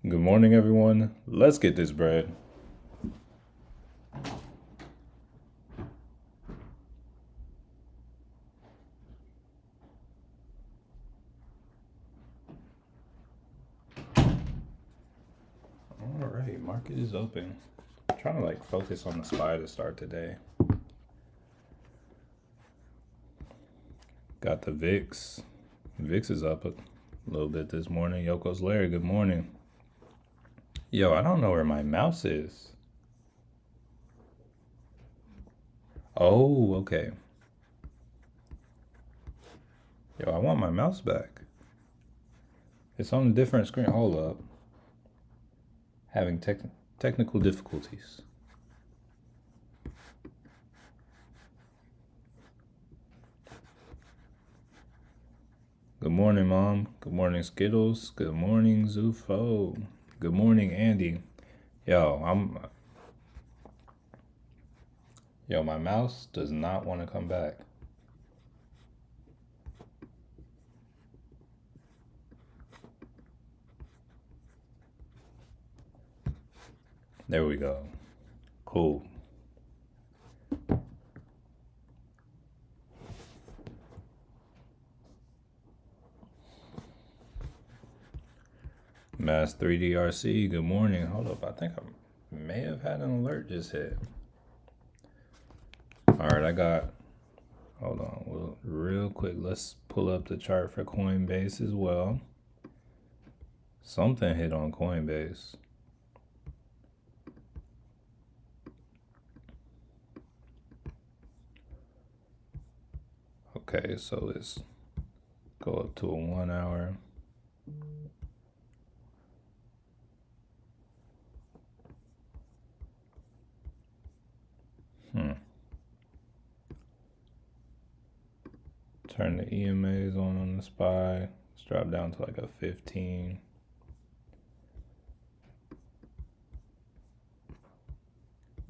Good morning, everyone. Let's get this bread. All right, market is open. I'm trying to focus on the SPY to start today. Got the VIX. VIX is up a little bit this morning. Yoko's Larry, good morning. Yo, I don't know where my mouse is. Oh, okay. Yo, I want my mouse back. It's on a different screen. Hold up. Having technical difficulties. Good morning, Mom. Good morning, Skittles. Good morning, Zufo. Good morning, Andy. Yo, my mouse does not want to come back. There we go. Cool. Mass 3DRC, good morning. Hold up, I think I may have had an alert just hit. All right, hold on, well, real quick, let's pull up the chart for Coinbase as well. Something hit on Coinbase. Okay, so let's go up to a 1 hour. Turn the EMAs on the SPY. Let's drop down to like a 15.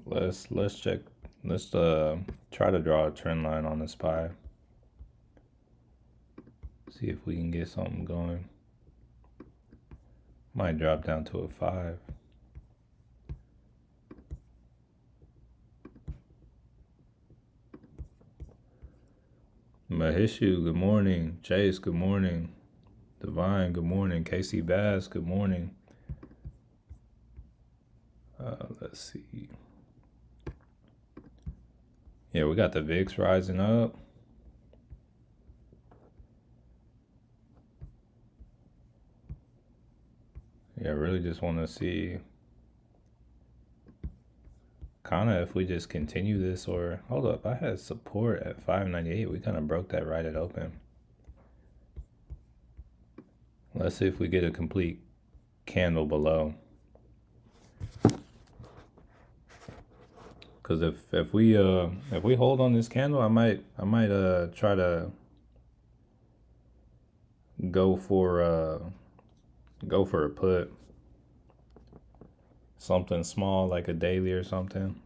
Let's check. Let's try to draw a trend line on the SPY. See if we can get something going. Might drop down to a 5. Mahishu, good morning. Chase, good morning. Divine, good morning. Casey Bass, good morning. Let's see. Yeah, we got the VIX rising up. Yeah, I really just want to see kind of if we just continue this or hold up. I had support at 598. We kind of broke that right at open. Let's see if we get a complete candle below. Cause if we hold on this candle, I might try to go for a put. Something small like a daily or something.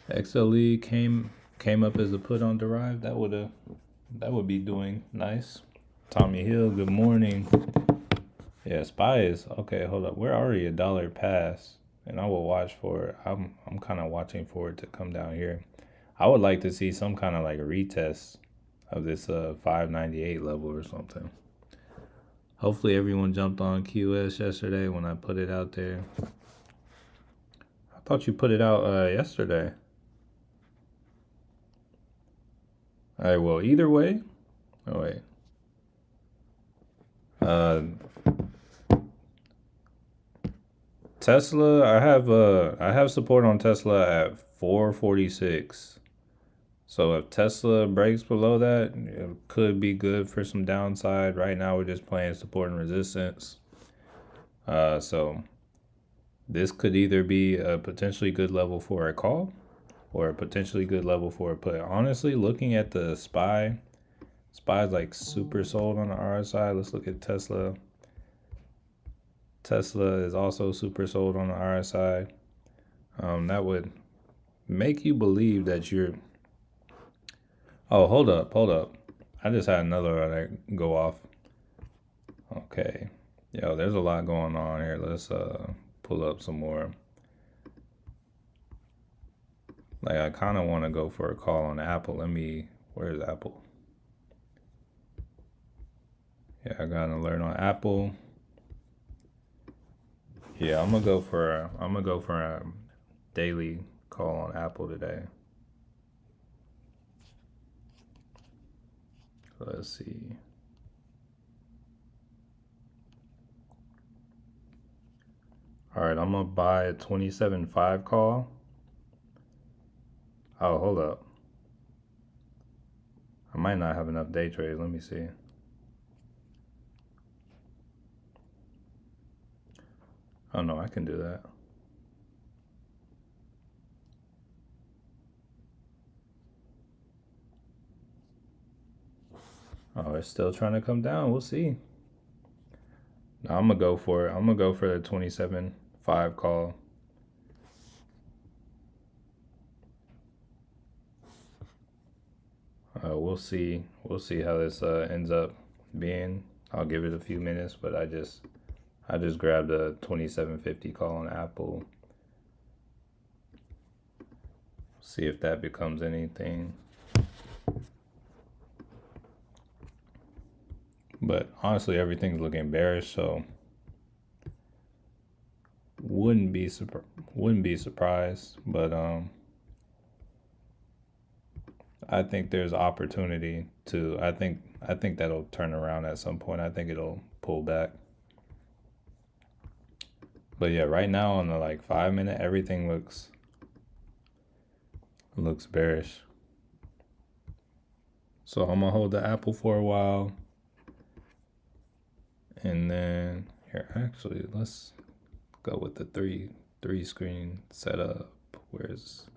XLE came up as a put on Derived. That would be doing nice. Tommy Hill, good morning. Yeah, SPY is okay. Hold up, we're already $1 past, and I will watch for it. I'm kind of watching for it to come down here. I would like to see some kind of like a retest of this 598 level or something. Hopefully everyone jumped on QS yesterday when I put it out there. I thought you put it out yesterday. All right, well, either way. Oh wait. Tesla, I have support on Tesla at 446. So if Tesla breaks below that, it could be good for some downside. Right now we're just playing support and resistance. So this could either be a potentially good level for a call or a potentially good level for a put. Honestly, looking at the SPY's like super sold on the RSI. Let's look at Tesla. Tesla is also super sold on the RSI. That would make you believe that you're. Oh, hold up, hold up. I just had another alert go off. Okay. Yo, there's a lot going on here. Let's pull up some more. Like, I kind of want to go for a call on Apple. Where's Apple? Yeah, I got an alert on Apple. Yeah, I'm gonna go for a daily call on Apple today. Let's see. All right, I'm gonna buy a 27.5 call. Oh, hold up. I might not have enough day trades. Let me see. Oh no, I can do that. Oh, it's still trying to come down. We'll see. No, I'm gonna go for it. I'm gonna go for the 27.5 call. We'll see. We'll see how this ends up being. I'll give it a few minutes, but I just grabbed a 27.50 call on Apple. See if that becomes anything. But honestly, everything's looking bearish, so wouldn't be surprised. But I think there's opportunity to. I think that'll turn around at some point. I think it'll pull back. But yeah, right now on the like 5 minute, everything looks bearish. So I'm gonna hold the Apple for a while, and then here actually let's go with the three screen setup. Where's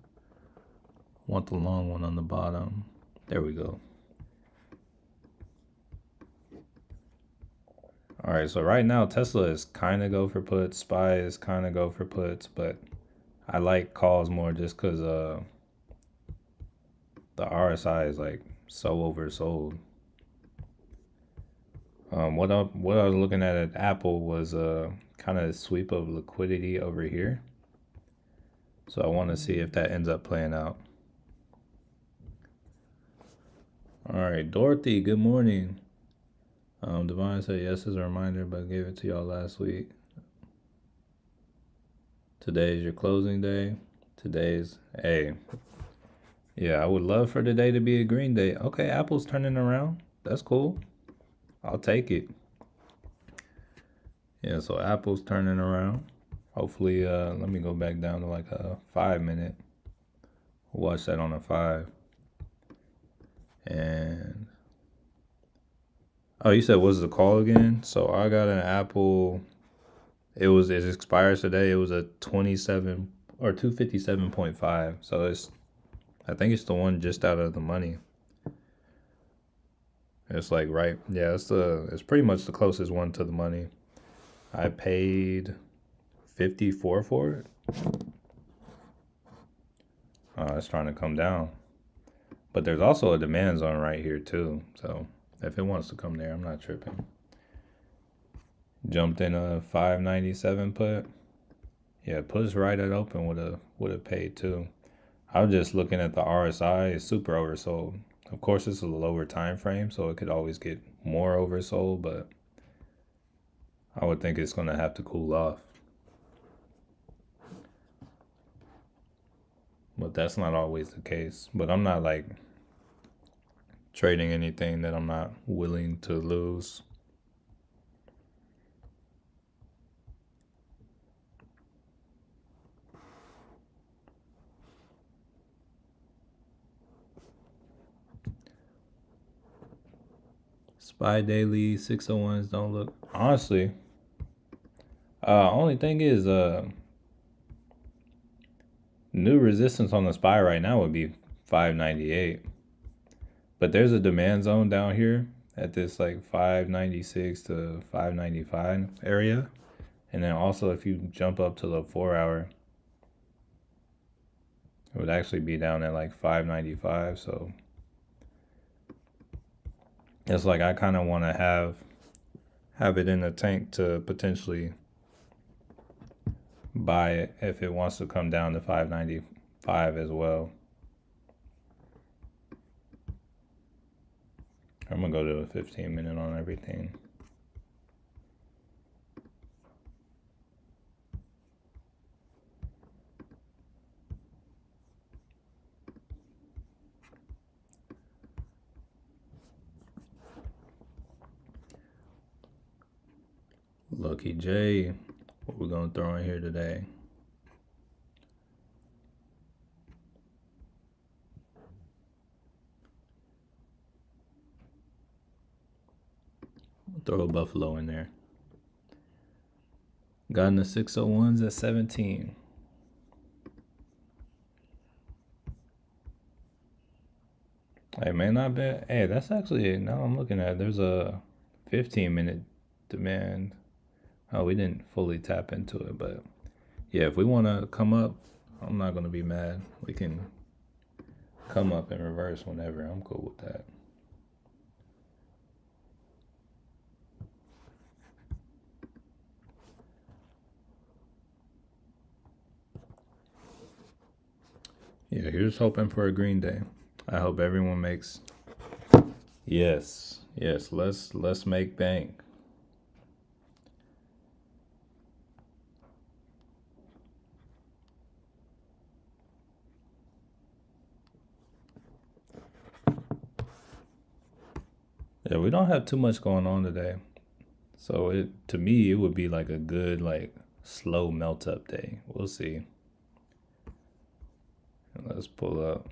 want the long one on the bottom? There we go. All right, so right now Tesla is kind of go for puts, SPY is kind of go for puts, but I like calls more just because the RSI is like so oversold. What I was looking at Apple was kind of a sweep of liquidity over here. So I want to see if that ends up playing out. All right, Dorothy, good morning. Divine said yes as a reminder, but I gave it to y'all last week. Today is your closing day. Hey, yeah, I would love for today to be a green day. Okay, Apple's turning around. That's cool. I'll take it. Yeah, so Apple's turning around. Hopefully, let me go back down to like a 5 minute. Watch that on a 5. And oh, you said what's the call again? So I got an Apple. It expires today. It was a 27 or 257.5. So I think it's the one just out of the money. It's like right, yeah. It's pretty much the closest one to the money. I paid 54 for it. It's trying to come down, but there's also a demand zone right here too. So if it wants to come there, I'm not tripping. Jumped in a 597 put. Yeah, puts right at open would have paid too. I was just looking at the RSI. It's super oversold. Of course, it's a lower time frame, so it could always get more oversold, but I would think it's going to have to cool off. But that's not always the case. But I'm not like trading anything that I'm not willing to lose. SPY daily 601s don't look honestly. Only thing is new resistance on the SPY right now would be 598. But there's a demand zone down here at this like 596 to 595 area. And then also if you jump up to the 4 hour, it would actually be down at like 595. So it's like I kind of want to have it in the tank to potentially buy it if it wants to come down to 595 as well. I'm gonna go to a 15-minute on everything. Lucky J, what we're gonna throw in here today? Throw a Buffalo in there. Got in the 601s at 17. Hey, man, not bad. Hey, that's actually, now I'm looking at, there's a 15-minute demand. Oh, we didn't fully tap into it, but yeah, if we want to come up, I'm not going to be mad. We can come up in reverse whenever. I'm cool with that. Yeah, here's hoping for a green day. I hope everyone makes. Yes, let's make bank. Yeah, we don't have too much going on today. So to me it would be like a good like slow melt up day. We'll see. Let's pull up.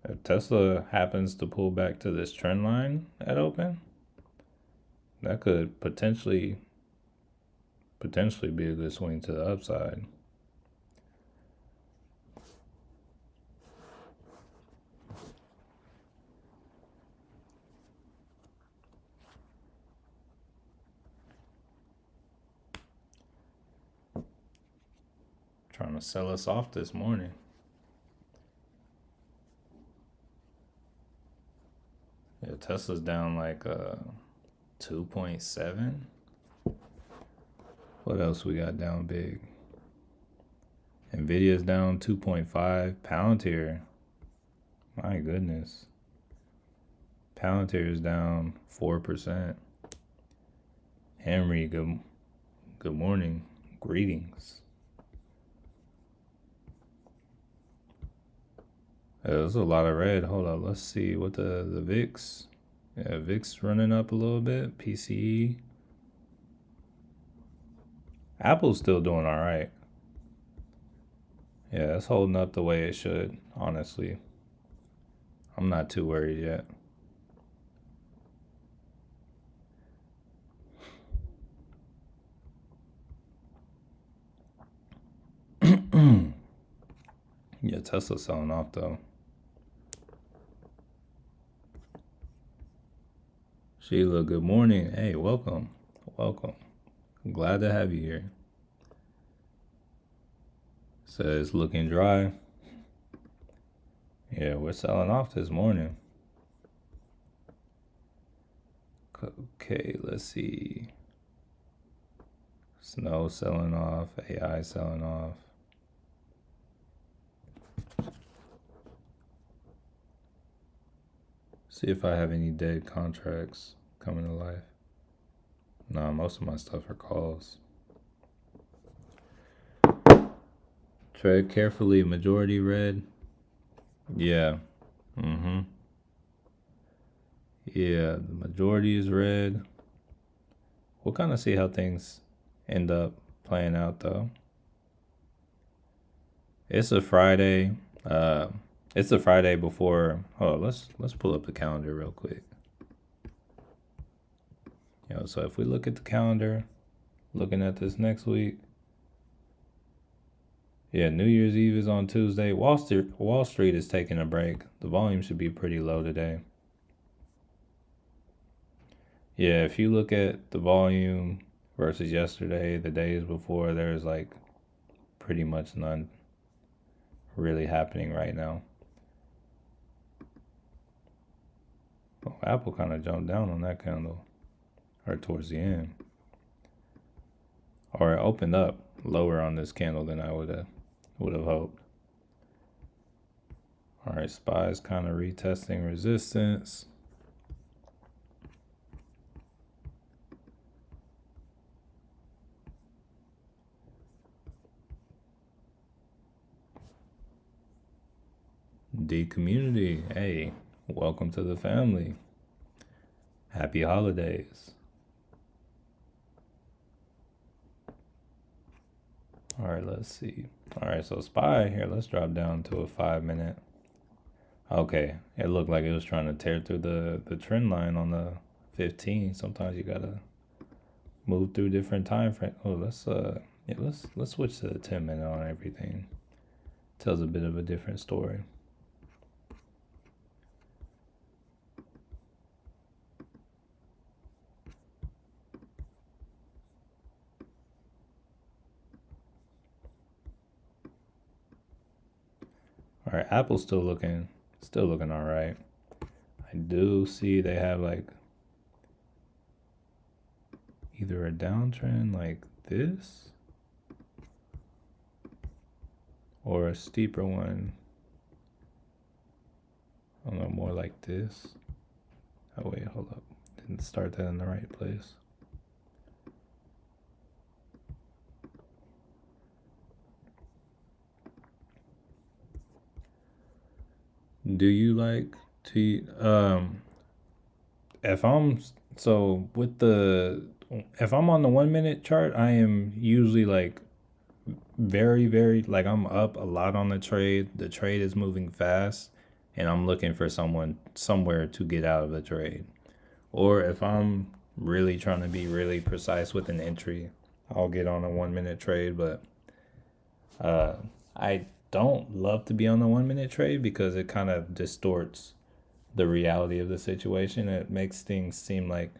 If Tesla happens to pull back to this trend line at open, that could potentially be a good swing to the upside. Trying to sell us off this morning. Yeah, Tesla's down like 2.7. What else we got down big? Nvidia's down 2.5. Palantir, my goodness. Palantir is down 4%. Henry, good morning. Greetings. There's a lot of red. Hold up, let's see what the VIX. Yeah, VIX running up a little bit. PCE. Apple's still doing all right. Yeah, it's holding up the way it should, honestly. I'm not too worried yet. Yeah, Tesla's selling off though. Sheila, good morning. Hey, welcome. Glad to have you here. Says looking dry. Yeah, we're selling off this morning. Okay, let's see. Snow selling off, AI selling off. See if I have any dead contracts coming to life. Nah, most of my stuff are calls. Tread carefully, majority red. Yeah. Yeah, the majority is red. We'll kind of see how things end up playing out though. It's a Friday. It's the Friday before. Oh, let's pull up the calendar real quick. So if we look at the calendar, looking at this next week, yeah, New Year's Eve is on Tuesday. Wall Street is taking a break. The volume should be pretty low today. Yeah, if you look at the volume versus yesterday, the days before, there's like pretty much none really happening right now. Oh, Apple kind of jumped down on that candle, or towards the end, or it opened up lower on this candle than I would have hoped. All right, SPY's kind of retesting resistance. D community, hey, welcome to the family. Happy holidays. All right, let's see. All right, so SPY here, let's drop down to a 5-minute. Okay, it looked like it was trying to tear through the trend line on the 15. Sometimes you gotta move through different time frames. Oh, let's switch to the 10-minute on everything. Tells a bit of a different story. All right, Apple's still looking all right. I do see they have like either a downtrend like this or a steeper one. I don't know, more like this. Oh wait, hold up. Didn't start that in the right place. Do you like to if I'm so with the if I'm on the 1-minute chart, I am usually like very like I'm up a lot on the trade. The trade is moving fast and I'm looking for somewhere to get out of the trade. Or if I'm really trying to be really precise with an entry, I'll get on a 1-minute trade, but I don't love to be on the 1-minute trade because it kind of distorts the reality of the situation. It makes things seem like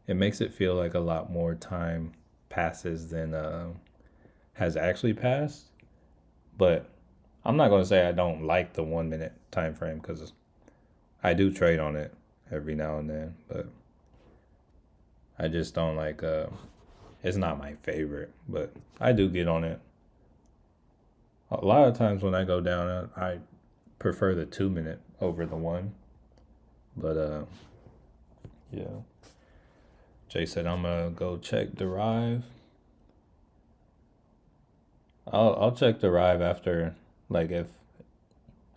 it makes it feel like a lot more time passes than has actually passed. But I'm not gonna say I don't like the 1-minute time frame because I do trade on it every now and then, but I just don't like it's not my favorite, but I do get on it. A lot of times when I go down, I prefer the 2-minute over the one. But yeah. Jay said I'm gonna go check Derive. I'll check Derive after like if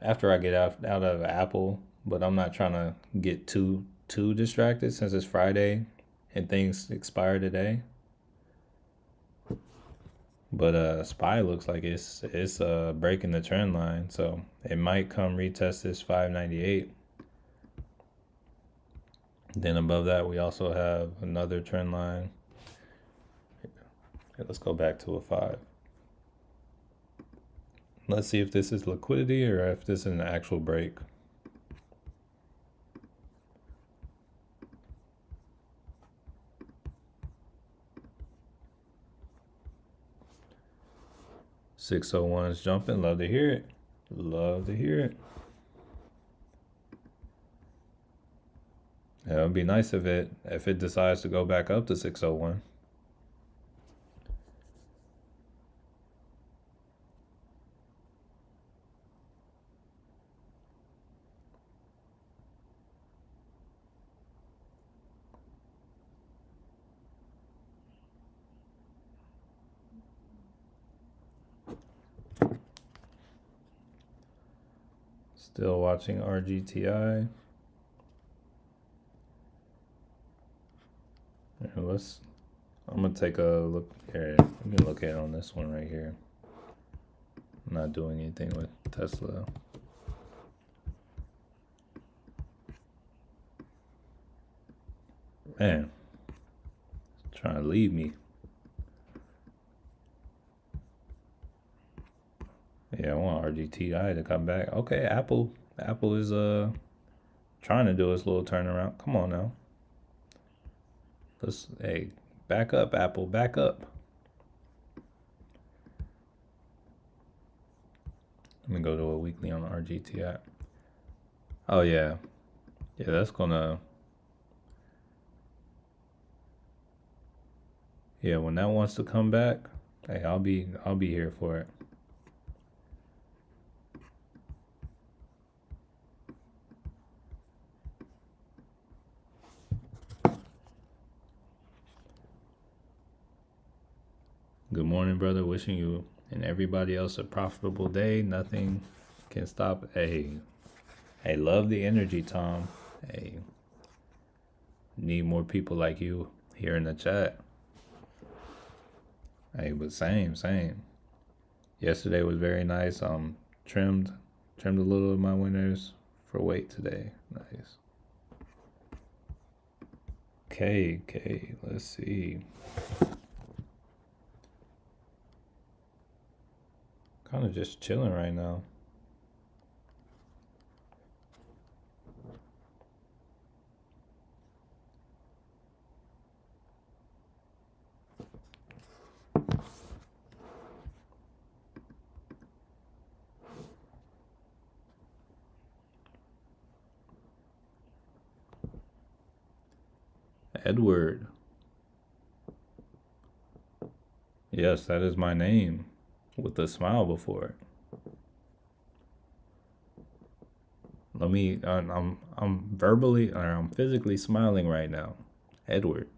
after I get out of Apple, but I'm not trying to get too distracted since it's Friday and things expire today. But SPY looks like it's breaking the trend line, so it might come retest this 598. Then above that, we also have another trend line. Okay, let's go back to a 5. Let's see if this is liquidity or if this is an actual break. $601 is jumping. Love to hear it. Love to hear it. Yeah, it would be nice if it decides to go back up to 601. Still watching RGTI. I'm gonna take a look here. I'm gonna look at it on this one right here. I'm not doing anything with Tesla. Man, Trying to leave me. Yeah, I want RGTI to come back. Okay, Apple is trying to do its little turnaround. Come on now. Hey, back up, Apple, back up. Let me go to a weekly on the RGTI. Oh yeah. Yeah, that's gonna. Yeah, when that wants to come back, hey, I'll be here for it. Good morning, brother. Wishing you and everybody else a profitable day. Nothing can stop. Hey, love the energy, Tom. Hey, need more people like you here in the chat. Hey, but same. Yesterday was very nice. Trimmed a little of my winners for weight today. Nice. Okay, let's see. Kind of just chilling right now. Edward. Yes, that is my name with a smile before it. Let me. I'm verbally or I'm physically smiling right now, Edward.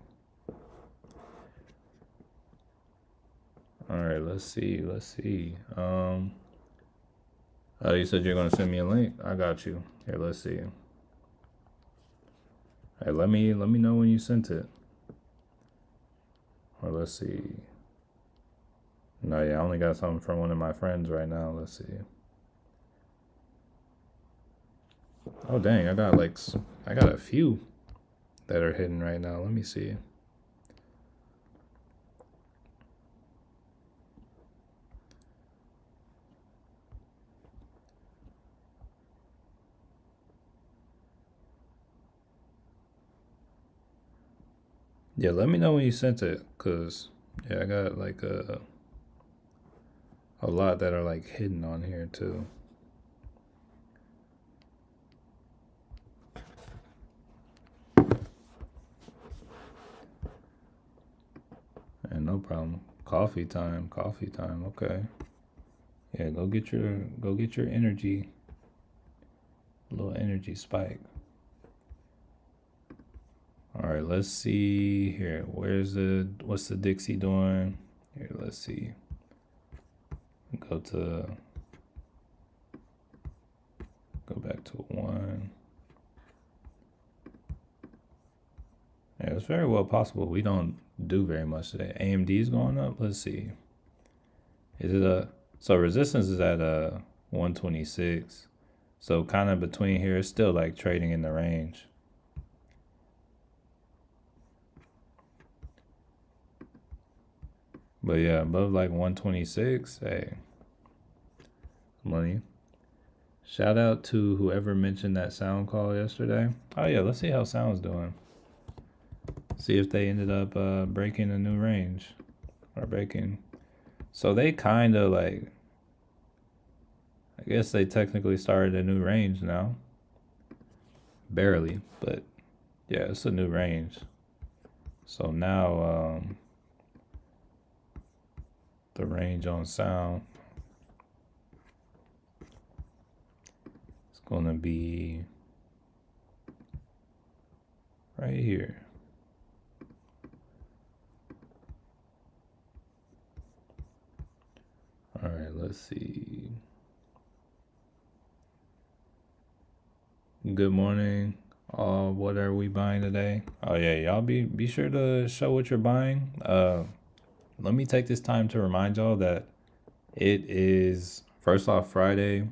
All right, let's see. Oh, you said you're gonna send me a link. I got you. Here, let's see. Hey, let me know when you sent it. Or let's see. No, yeah, I only got something from one of my friends right now. Let's see. Oh dang, I got a few that are hidden right now. Let me see. Yeah, let me know when you sent it, cause yeah, I got like a lot that are like hidden on here too. And no problem. Coffee time. Okay. Yeah, go get your energy. A little energy spike. All right, let's see here. What's the Dixie doing? Here, let's see. Go back to 1. Yeah, it's very well possible we don't do very much today. AMD's going up. Let's see. So resistance is at 126. So kind of between here, it's still like trading in the range. But yeah, above like 126, hey, money. Shout out to whoever mentioned that sound call yesterday. Oh yeah, let's see how sound's doing. See if they ended up breaking a new range or breaking. So they kind of like, I guess they technically started a new range now. Barely, but yeah, it's a new range. So now the range on sound is going to be right here. All right, let's see. Good morning. What are we buying today? Oh yeah, y'all be sure to show what you're buying. Let me take this time to remind y'all that it is first off Friday.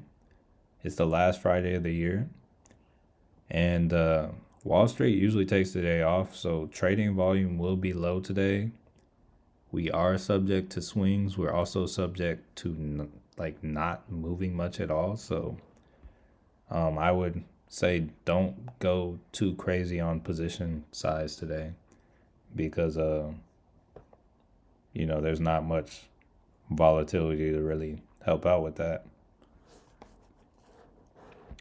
It's the last Friday of the year. And Wall Street usually takes the day off, so trading volume will be low today. We are subject to swings. We're also subject to like not moving much at all. So I would say don't go too crazy on position size today because there's not much volatility to really help out with that.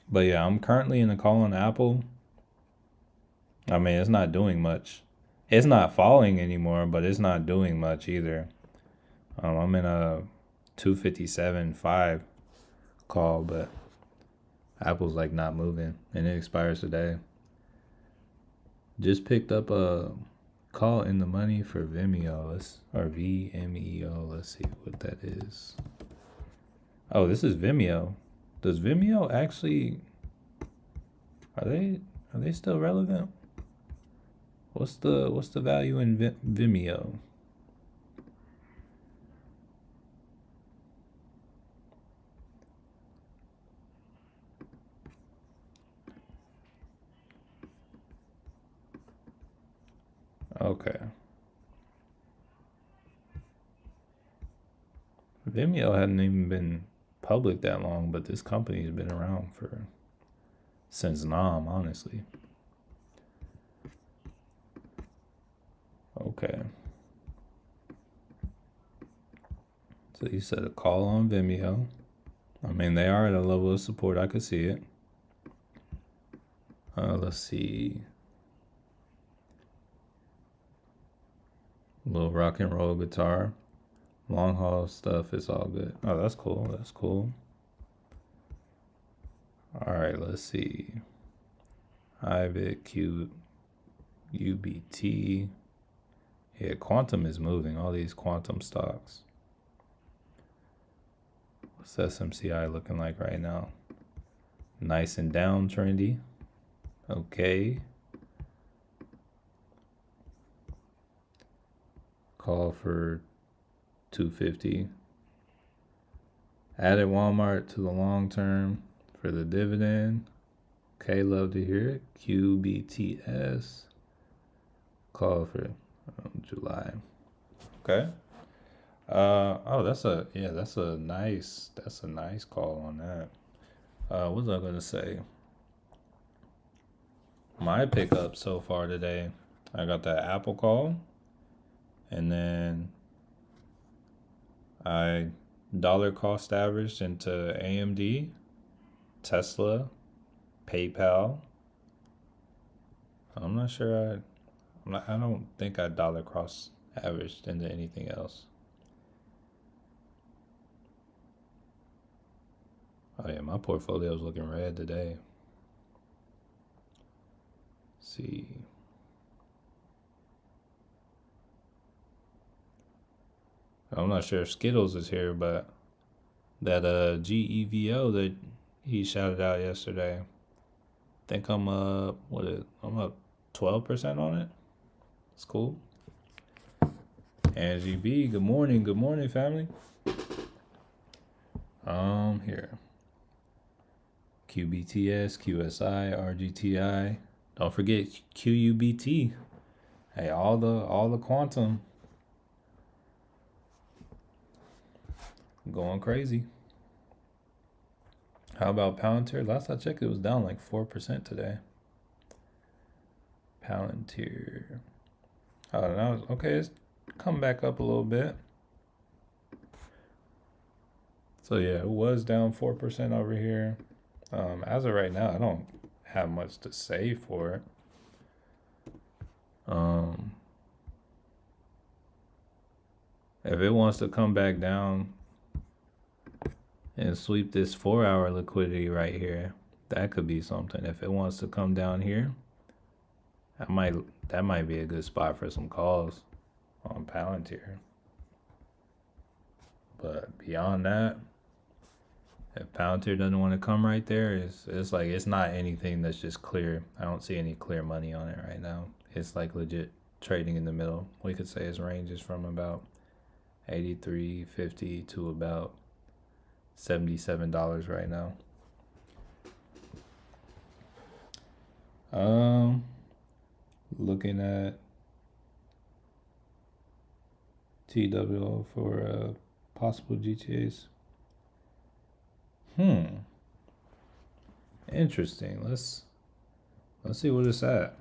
But yeah, I'm currently in a call on Apple. I mean, it's not doing much. It's not falling anymore, but it's not doing much either. I'm in a 257.5 call, but Apple's like not moving, and it expires today. Just picked up a call in the money for Vimeo, or VMEO. Let's see what that is. Oh, this is Vimeo. Does Vimeo actually? Are they still relevant? What's the value in Vimeo? Okay. Vimeo hadn't even been public that long, but this company's been around since Nam, honestly. Okay. So you said a call on Vimeo. I mean, they are at a level of support. I could see it. Let's see. Little rock and roll guitar. Long haul stuff is all good. Oh, that's cool. That's cool. All right, let's see. IVIT, UBT. Yeah, quantum is moving. All these quantum stocks. What's SMCI looking like right now? Nice and down trendy. Okay. Call for 250. Added Walmart to the long term for the dividend. Okay, love to hear it. QBTS. Call for July. Okay. That's a nice call on that. What was I gonna say? My pickup so far today, I got that Apple call, and then I dollar cost averaged into AMD, Tesla, PayPal. I'm not sure. I don't think I dollar cost averaged into anything else. Oh yeah, my portfolio's looking red today. Let's see. I'm not sure if Skittles is here, but that GEVO that he shouted out yesterday. I think I'm up 12% on it. It's cool. Angie B, good morning, family. Here. QBTS, QSI, RGTI. Don't forget QUBT. Hey, all the quantum going crazy. How about Palantir? Last I checked, it was down like 4% today. Palantir. Oh, now okay, it's come back up a little bit. So yeah, it was down 4% over here. As of right now, I don't have much to say for it. If it wants to come back down and sweep this 4-hour liquidity right here, that could be something. If it wants to come down here, that might be a good spot for some calls on Palantir. But beyond that, if Palantir doesn't want to come right there, it's like it's not anything that's just clear. I don't see any clear money on it right now. It's like legit trading in the middle. We could say its range is from about $83.50 to about $77 right now. Looking at TWO for possible GTAs. Interesting. Let's see what it's at.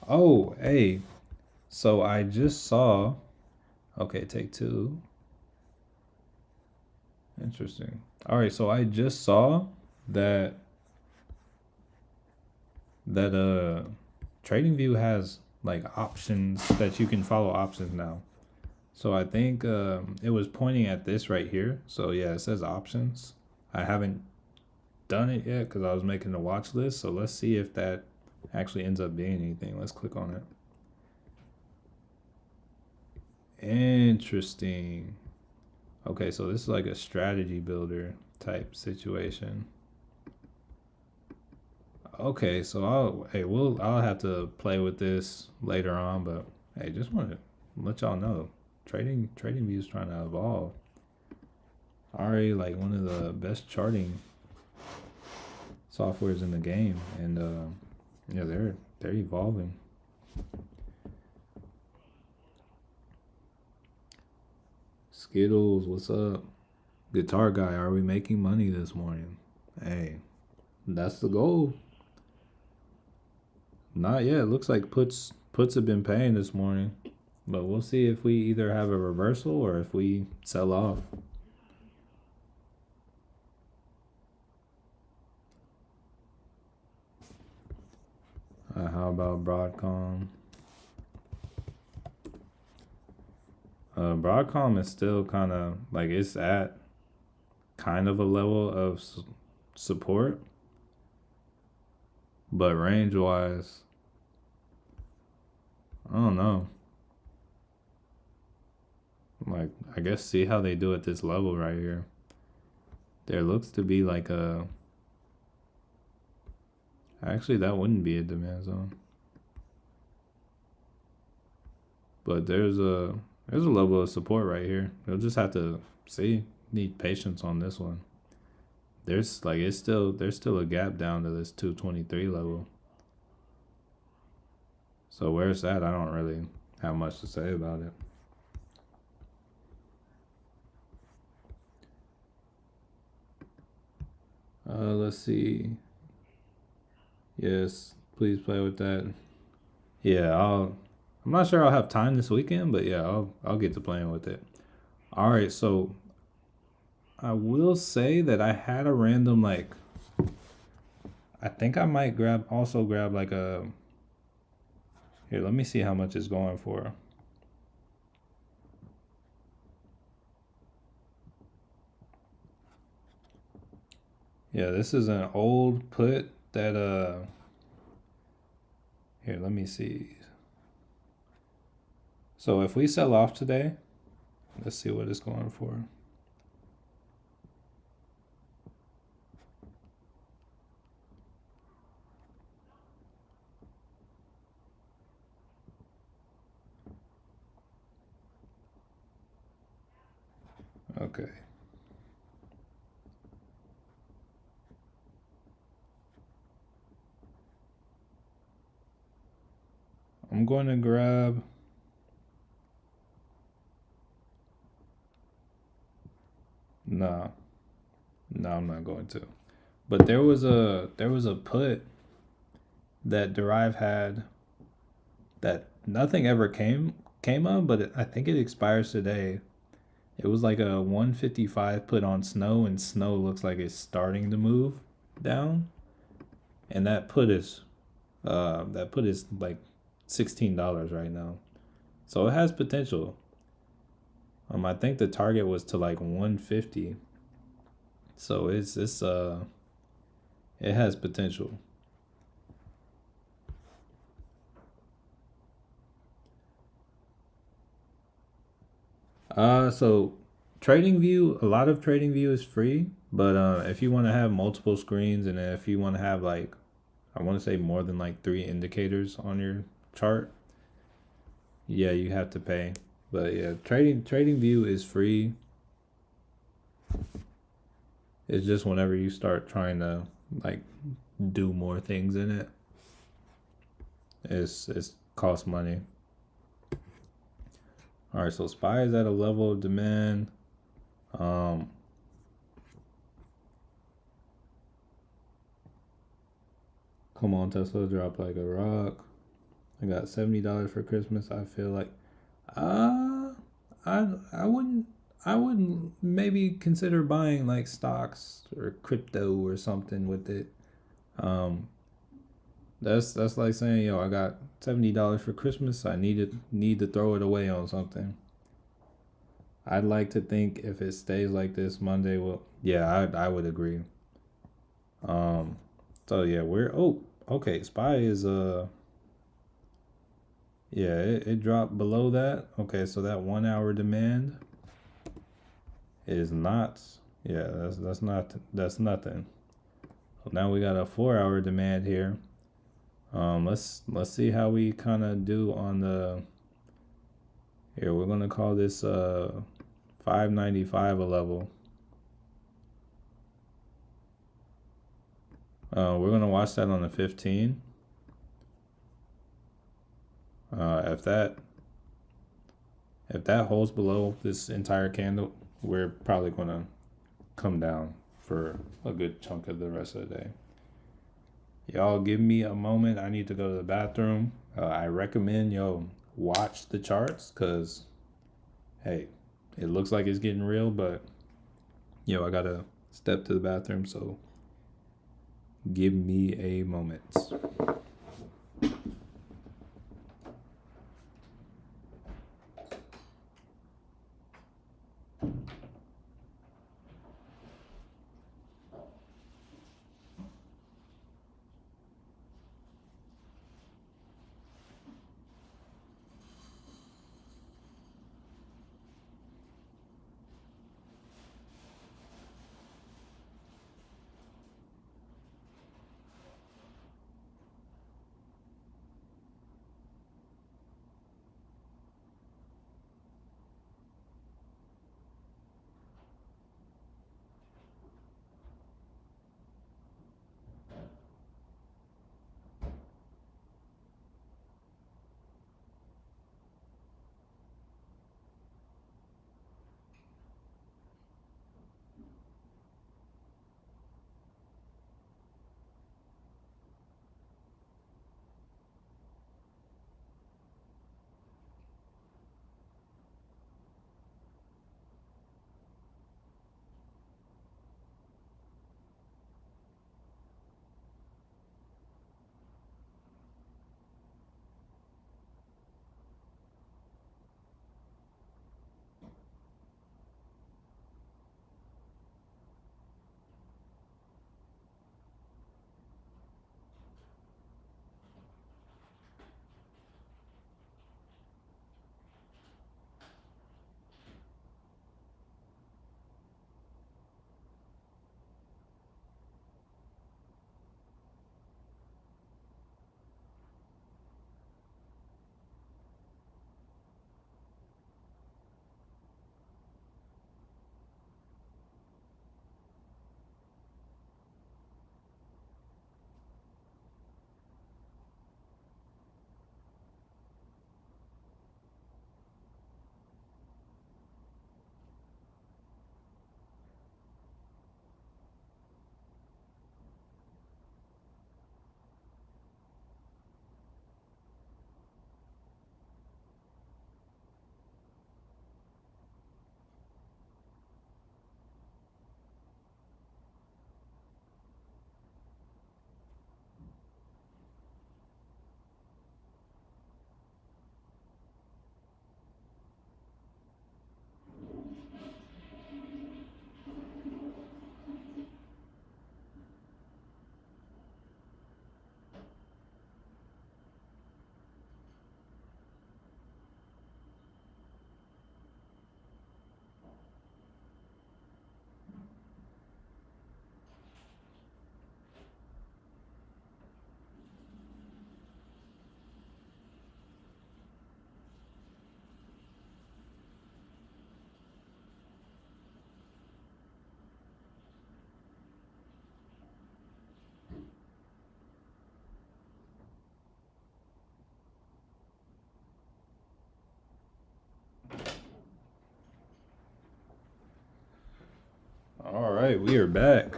Oh, hey. So I just saw. Okay, take two. Interesting. All right, so I just saw that TradingView has like options that you can follow options now. So I think it was pointing at this right here. So yeah, it says options. I haven't done it yet because I was making the watch list. So let's see if that actually ends up being anything. Let's click on it. Interesting. Okay, so this is like a strategy builder type situation. Okay, so I'll have to play with this later on, but hey, just want to let y'all know, TradingView is trying to evolve. Already like one of the best charting softwares in the game, and yeah, they're evolving. Skittles, what's up? Guitar guy, are we making money this morning? Hey, that's the goal. Not yet. Looks like puts have been paying this morning, but we'll see if we either have a reversal or if we sell off. How about Broadcom? Broadcom is still kind of like it's at kind of a level of support, but range wise, I don't know. Like, I guess see how they do at this level right here. There looks to be like a. Actually, that wouldn't be a demand zone. But there's a level of support right here. You'll just have to see. Need patience on this one. There's still a gap down to this 223 level. So where's that? I don't really have much to say about it. Let's see. Yes, please play with that. Yeah, I'm not sure I'll have time this weekend, but yeah, I'll get to playing with it. All right, so I will say that I had a random like. I think I might grab like a. Here, let me see how much it's going for. Yeah, this is an old put that here, let me see. So if we sell off today, let's see what it's going for. Okay. I'm going to grab. Nah, no, I'm not going to. But there was a put that Derive had that nothing ever came of, but I think it expires today. It was like a 155 put on Snow, and Snow looks like it's starting to move down, and that put is like $16 right now, so it has potential. I think the target was to like 150, so it has potential. So TradingView, a lot of TradingView is free, but if you want to have multiple screens and if you want to have like, I want to say more than like 3 indicators on your chart, yeah, you have to pay. But yeah, TradingView is free. It's just whenever you start trying to like do more things in it. It's cost money. All right, so SPY is at a level of demand. Um, Come on, Tesla, drop like a rock. I got $70 for Christmas. I feel like, uh, I wouldn't maybe consider buying like stocks or crypto or something with it. Um, that's like saying, yo, I got $70 for Christmas. I need to throw it away on something. I'd like to think if it stays like this Monday, well, yeah, I would agree. Um, so yeah, we're okay. SPY is yeah, it dropped below that. Okay, so that 1 hour demand is not. Yeah, that's nothing. So now we got a 4 hour demand here. Let's see how we kind of do on the. Here we're gonna call this 595 a level. We're gonna watch that on the 15. If that holds below this entire candle, we're probably gonna come down for a good chunk of the rest of the day. Y'all give me a moment. I need to go to the bathroom. I recommend watch the charts because, hey, it looks like it's getting real, but I gotta step to the bathroom. So give me a moment. right, we are back.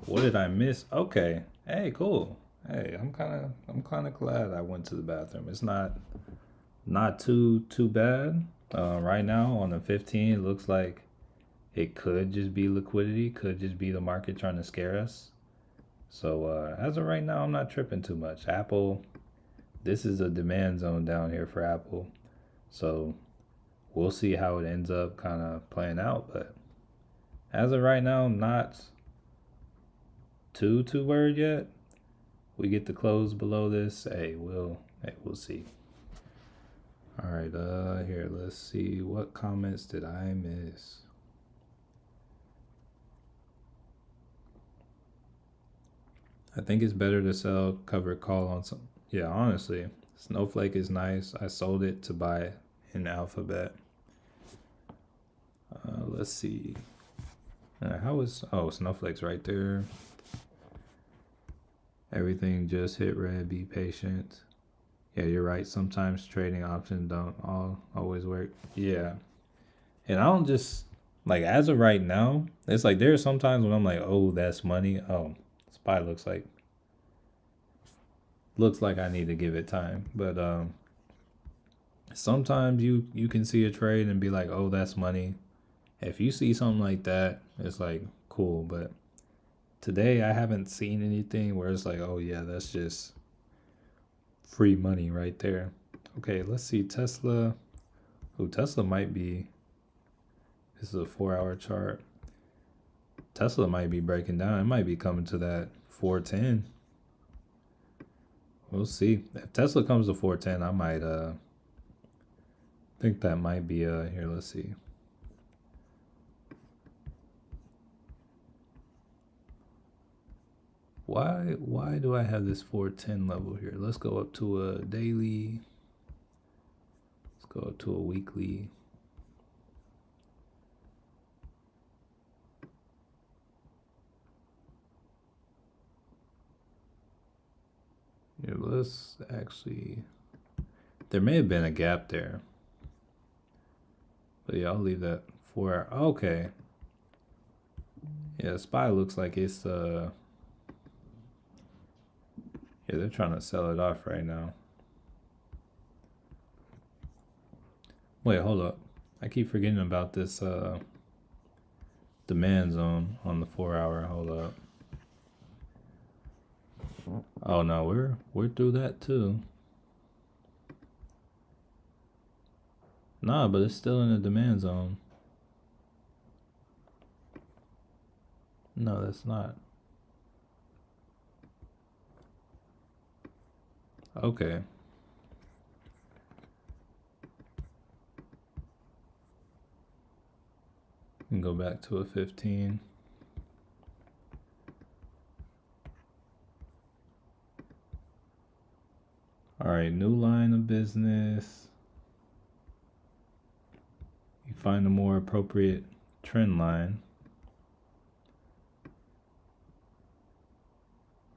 What did I miss? Okay. Hey, cool. Hey, I'm kind of glad I went to the bathroom. It's not too bad. Right now on the 15, it looks like it could just be liquidity, could just be the market trying to scare us. So as of right now, I'm not tripping too much. Apple, this is a demand zone down here for Apple. So we'll see how it ends up kind of playing out, but as of right now, I'm not too worried yet. We get the close below this. We'll see. All right, here, let's see, what comments did I miss? I think it's better to sell covered call on some. Yeah, honestly, Snowflake is nice. I sold it to buy in Alphabet. Let's see. Snowflake's right there. Everything just hit red. Be patient. Yeah, you're right. Sometimes trading options don't always work. Yeah, and I don't just like as of right now. It's like there are some times when I'm like, oh, that's money. Oh, SPY looks like I need to give it time. But sometimes you can see a trade and be like, oh, that's money. If you see something like that, it's like cool. But today I haven't seen anything where it's like, oh yeah, that's just free money right there. Okay, let's see Tesla. Oh, Tesla might be. This is a 4-hour chart. Tesla might be breaking down. It might be coming to that 410. We'll see. If Tesla comes to 410, I might think that might be here, let's see. Why do I have this 410 level here? Let's go up to a daily. Let's go up to a weekly. Yeah, let's actually. There may have been a gap there. But yeah, I'll leave that 4 hour. Okay. Yeah, SPY looks like it's yeah, they're trying to sell it off right now. Wait, hold up. I keep forgetting about this demand zone on the 4-hour. Hold up. Oh no, we're through that too. Nah, but it's still in the demand zone. No, that's not. Okay. We can go back to a 15. All right, new line of business. You find a more appropriate trend line.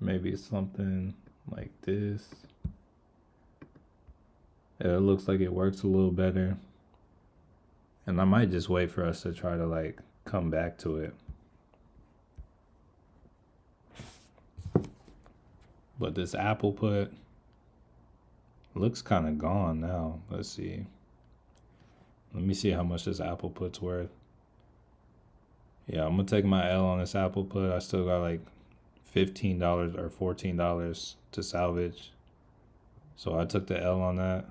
Maybe it's something like this. Yeah, it looks like it works a little better. And I might just wait for us to try to like come back to it. But this Apple put looks kind of gone now. Let's see. Let me see how much this Apple put's worth. Yeah, I'm gonna take my L on this Apple put. I still got like $15 or $14 to salvage. So I took the L on that.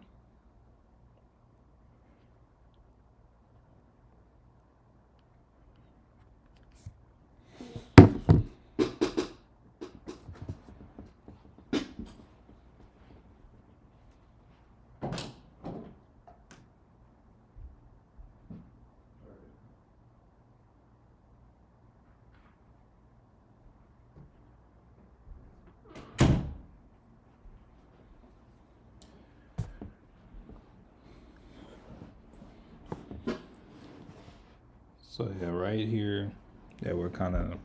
So yeah, right here, yeah, we're kind of,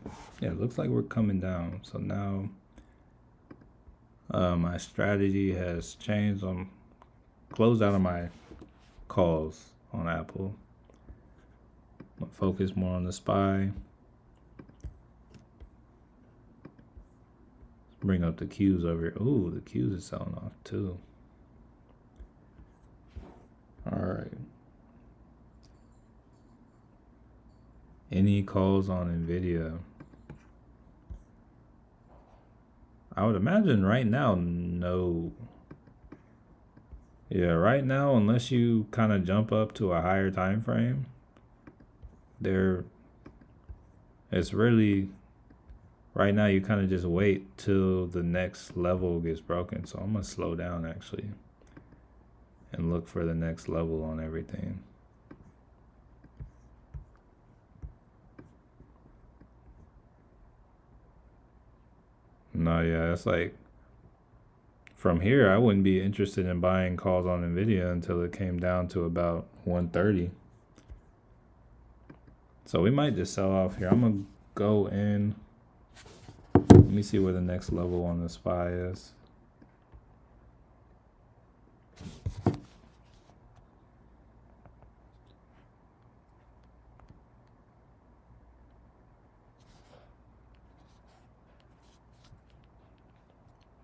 yeah, it looks like we're coming down. So now my strategy has changed. I'm closed out of my calls on Apple. I'm focus more on the SPY. bring up the Qs over here. Ooh, the Qs is selling off too. All right. Any calls on NVIDIA? I would imagine right now, no. Yeah, right now, unless you kind of jump up to a higher time frame, it's really, right now you kind of just wait till the next level gets broken. So I'm gonna slow down actually and look for the next level on everything. No, yeah, it's like from here, I wouldn't be interested in buying calls on NVIDIA until it came down to about 130. So we might just sell off here. I'm gonna go in. Let me see where the next level on the SPY is.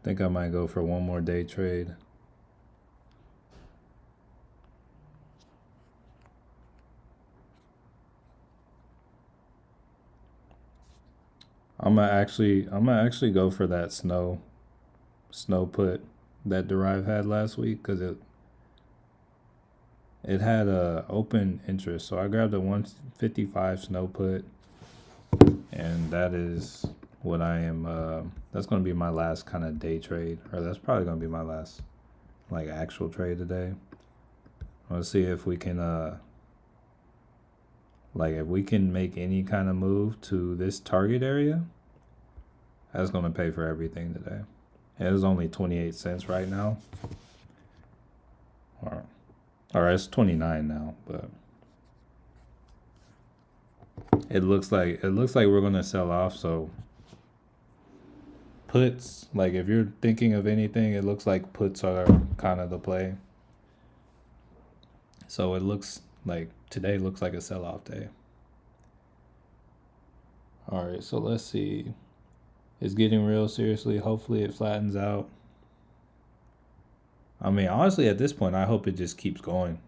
Think I might go for one more day trade. I'm gonna actually go for that snow put that Derive had last week because it had a open interest. So I grabbed a 155 snow put, and that is what I am. That's gonna be my last kind of day trade, or that's probably gonna be my last like actual trade today. Let's see if we can like if we can make any kind of move to this target area. That's gonna pay for everything today. It is only 28 cents right now. All right, it's 29 now, but it looks like we're gonna sell off. So puts, like if you're thinking of anything, it looks like puts are kind of the play. So it looks like today looks like a sell-off day. All right, so let's see. It's getting real seriously. Hopefully it flattens out. I mean, honestly, at this point, I hope it just keeps going.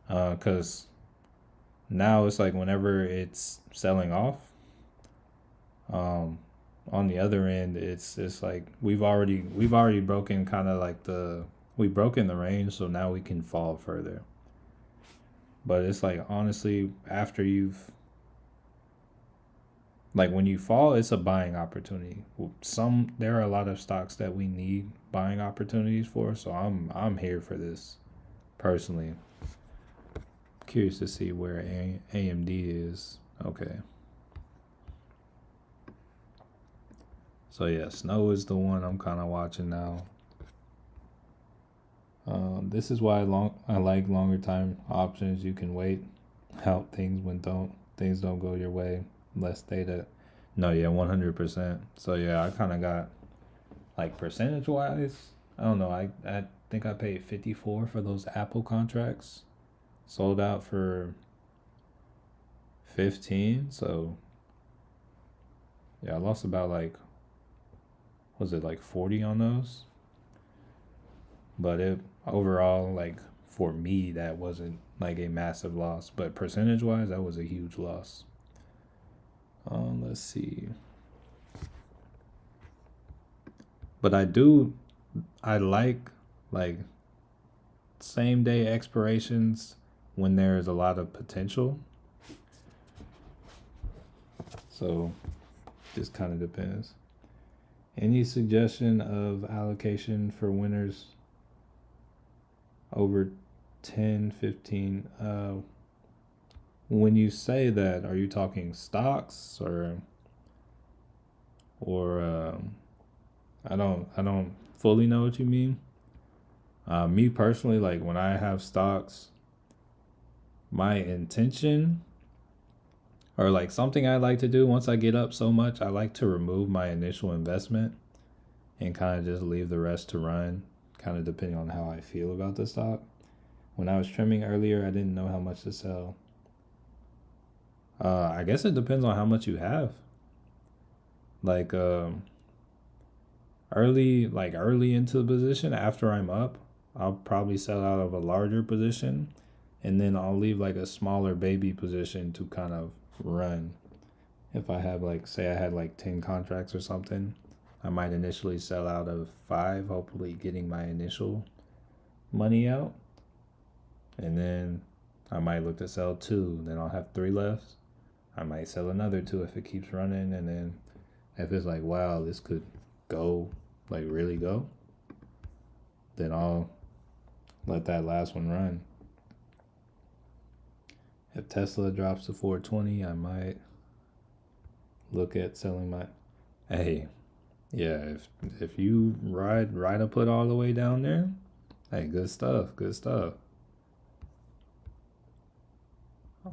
Because now it's like whenever it's selling off, on the other end, it's like we've already broken kind of like we've broken the range, so now we can fall further. But it's like honestly, after you've like when you fall, it's a buying opportunity. There are a lot of stocks that we need buying opportunities for, so I'm here for this personally. Curious to see where AMD is. Okay. So yeah, snow is the one I'm kind of watching now. This is why I like longer time options. You can wait out things when things don't go your way. Less data. No, yeah, 100%. So yeah, I kind of got like percentage wise. I don't know. I think I paid 54 for those Apple contracts. Sold out for 15. So yeah, I lost about like, was it like 40 on those? But it overall, like for me, that wasn't like a massive loss. But percentage wise, that was a huge loss. Let's see. But I like same day expirations when there's a lot of potential. So just kind of depends. Any suggestion of allocation for winners over 10, 15? When you say that, are you talking stocks or I don't fully know what you mean. Me personally, like when I have stocks, my intention or like something I like to do once I get up so much, I like to remove my initial investment and kind of just leave the rest to run, kind of depending on how I feel about the stock. When I was trimming earlier, I didn't know how much to sell. I guess it depends on how much you have. Like, early into the position after I'm up, I'll probably sell out of a larger position, and then I'll leave like a smaller baby position to kind of run. If I have like, say I had like 10 contracts or something, I might initially sell out of 5, hopefully getting my initial money out. And then I might look to sell 2, then I'll have 3 left. I might sell another 2 if it keeps running, and then if it's like, wow, this could go, like really go, then I'll let that last one run. If Tesla drops to 420, I might look at selling my. Hey, yeah, if you ride a put all the way down there, hey, good stuff, good stuff.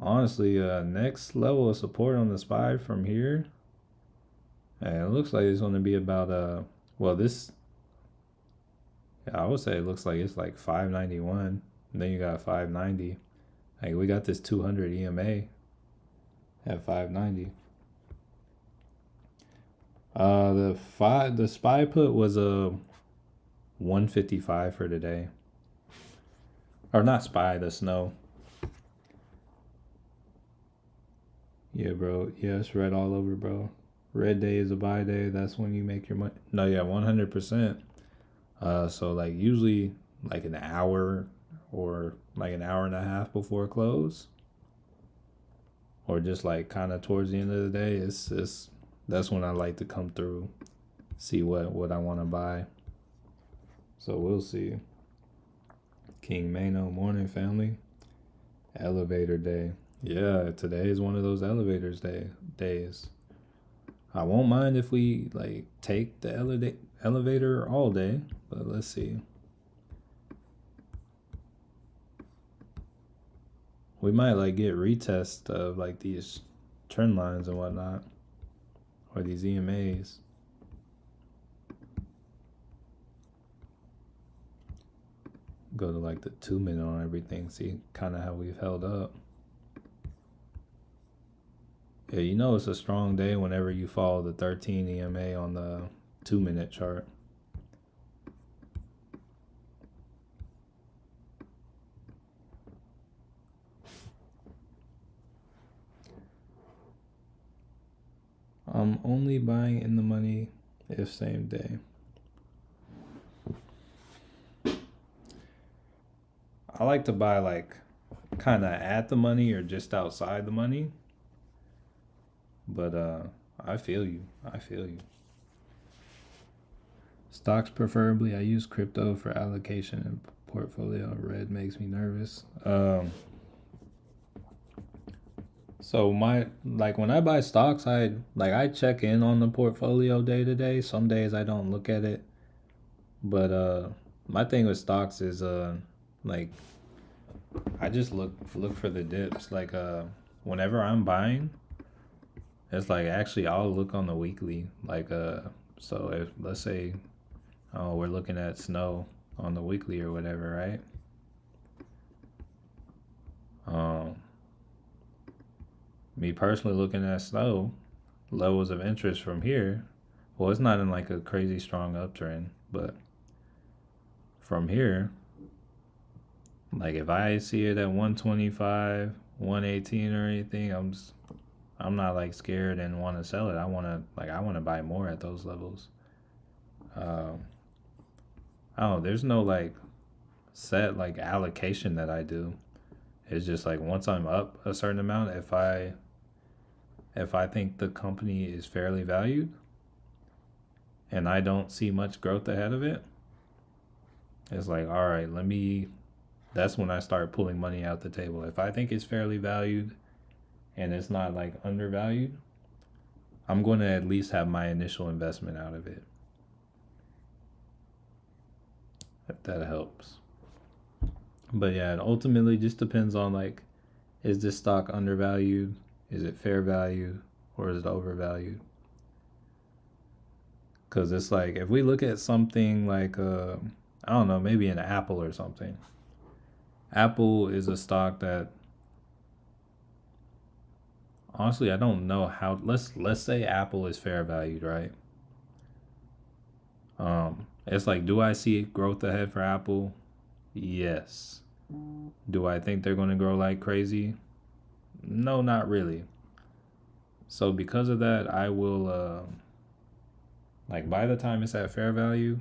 Honestly, next level of support on the SPY from here, and it looks like it's going to be about well, this, I would say it looks like it's like 591, and then you got 590. Like we got this 200 EMA at 590. The SPY put was a 155 for today, or not SPY, the snow. Yeah, bro. Yeah, it's red all over, bro. Red day is a buy day. That's when you make your money. No, yeah, 100%. So like usually like an hour or like an hour and a half before close, or just like kind of towards the end of the day, it's that's when I like to come through, see what I want to buy. So we'll see. King Mano, morning family. Elevator day. Yeah, today is one of those days. I won't mind if we like take the elevator all day, but let's see. We might like get retest of like these trend lines and whatnot, or these EMAs. Go to like the 2-minute on everything, see kind of how we've held up. Yeah, you know it's a strong day whenever you follow the 13 EMA on the 2-minute chart. I'm only buying in the money if same day. I like to buy like kind of at the money or just outside the money. But I feel you. Stocks preferably. I use crypto for allocation and portfolio. Red makes me nervous. So when I buy stocks, I check in on the portfolio day to day. Some days I don't look at it. But my thing with stocks is like I just look for the dips. Like whenever I'm buying, it's like actually I'll look on the weekly. Like so if let's say we're looking at snow on the weekly or whatever, right? Me personally looking at snow levels of interest from here. Well, it's not in like a crazy strong uptrend, but from here, like if I see it at 125, 118 or anything, I'm not like scared and want to sell it. I want to buy more at those levels. There's no like set like allocation that I do. It's just like once I'm up a certain amount, if I think the company is fairly valued and I don't see much growth ahead of it, it's like, all right, that's when I start pulling money out the table. If I think it's fairly valued and it's not like undervalued, I'm going to at least have my initial investment out of it. If that helps. But yeah, it ultimately just depends on like, is this stock undervalued? Is it fair value? Or is it overvalued? Because it's like, if we look at something like, I don't know, maybe an Apple or something. Apple is a stock that, honestly, I don't know how. Let's say Apple is fair valued, right? It's like, do I see growth ahead for Apple? Yes. Do I think they're going to grow like crazy? No, not really. So because of that, I will like by the time it's at fair value,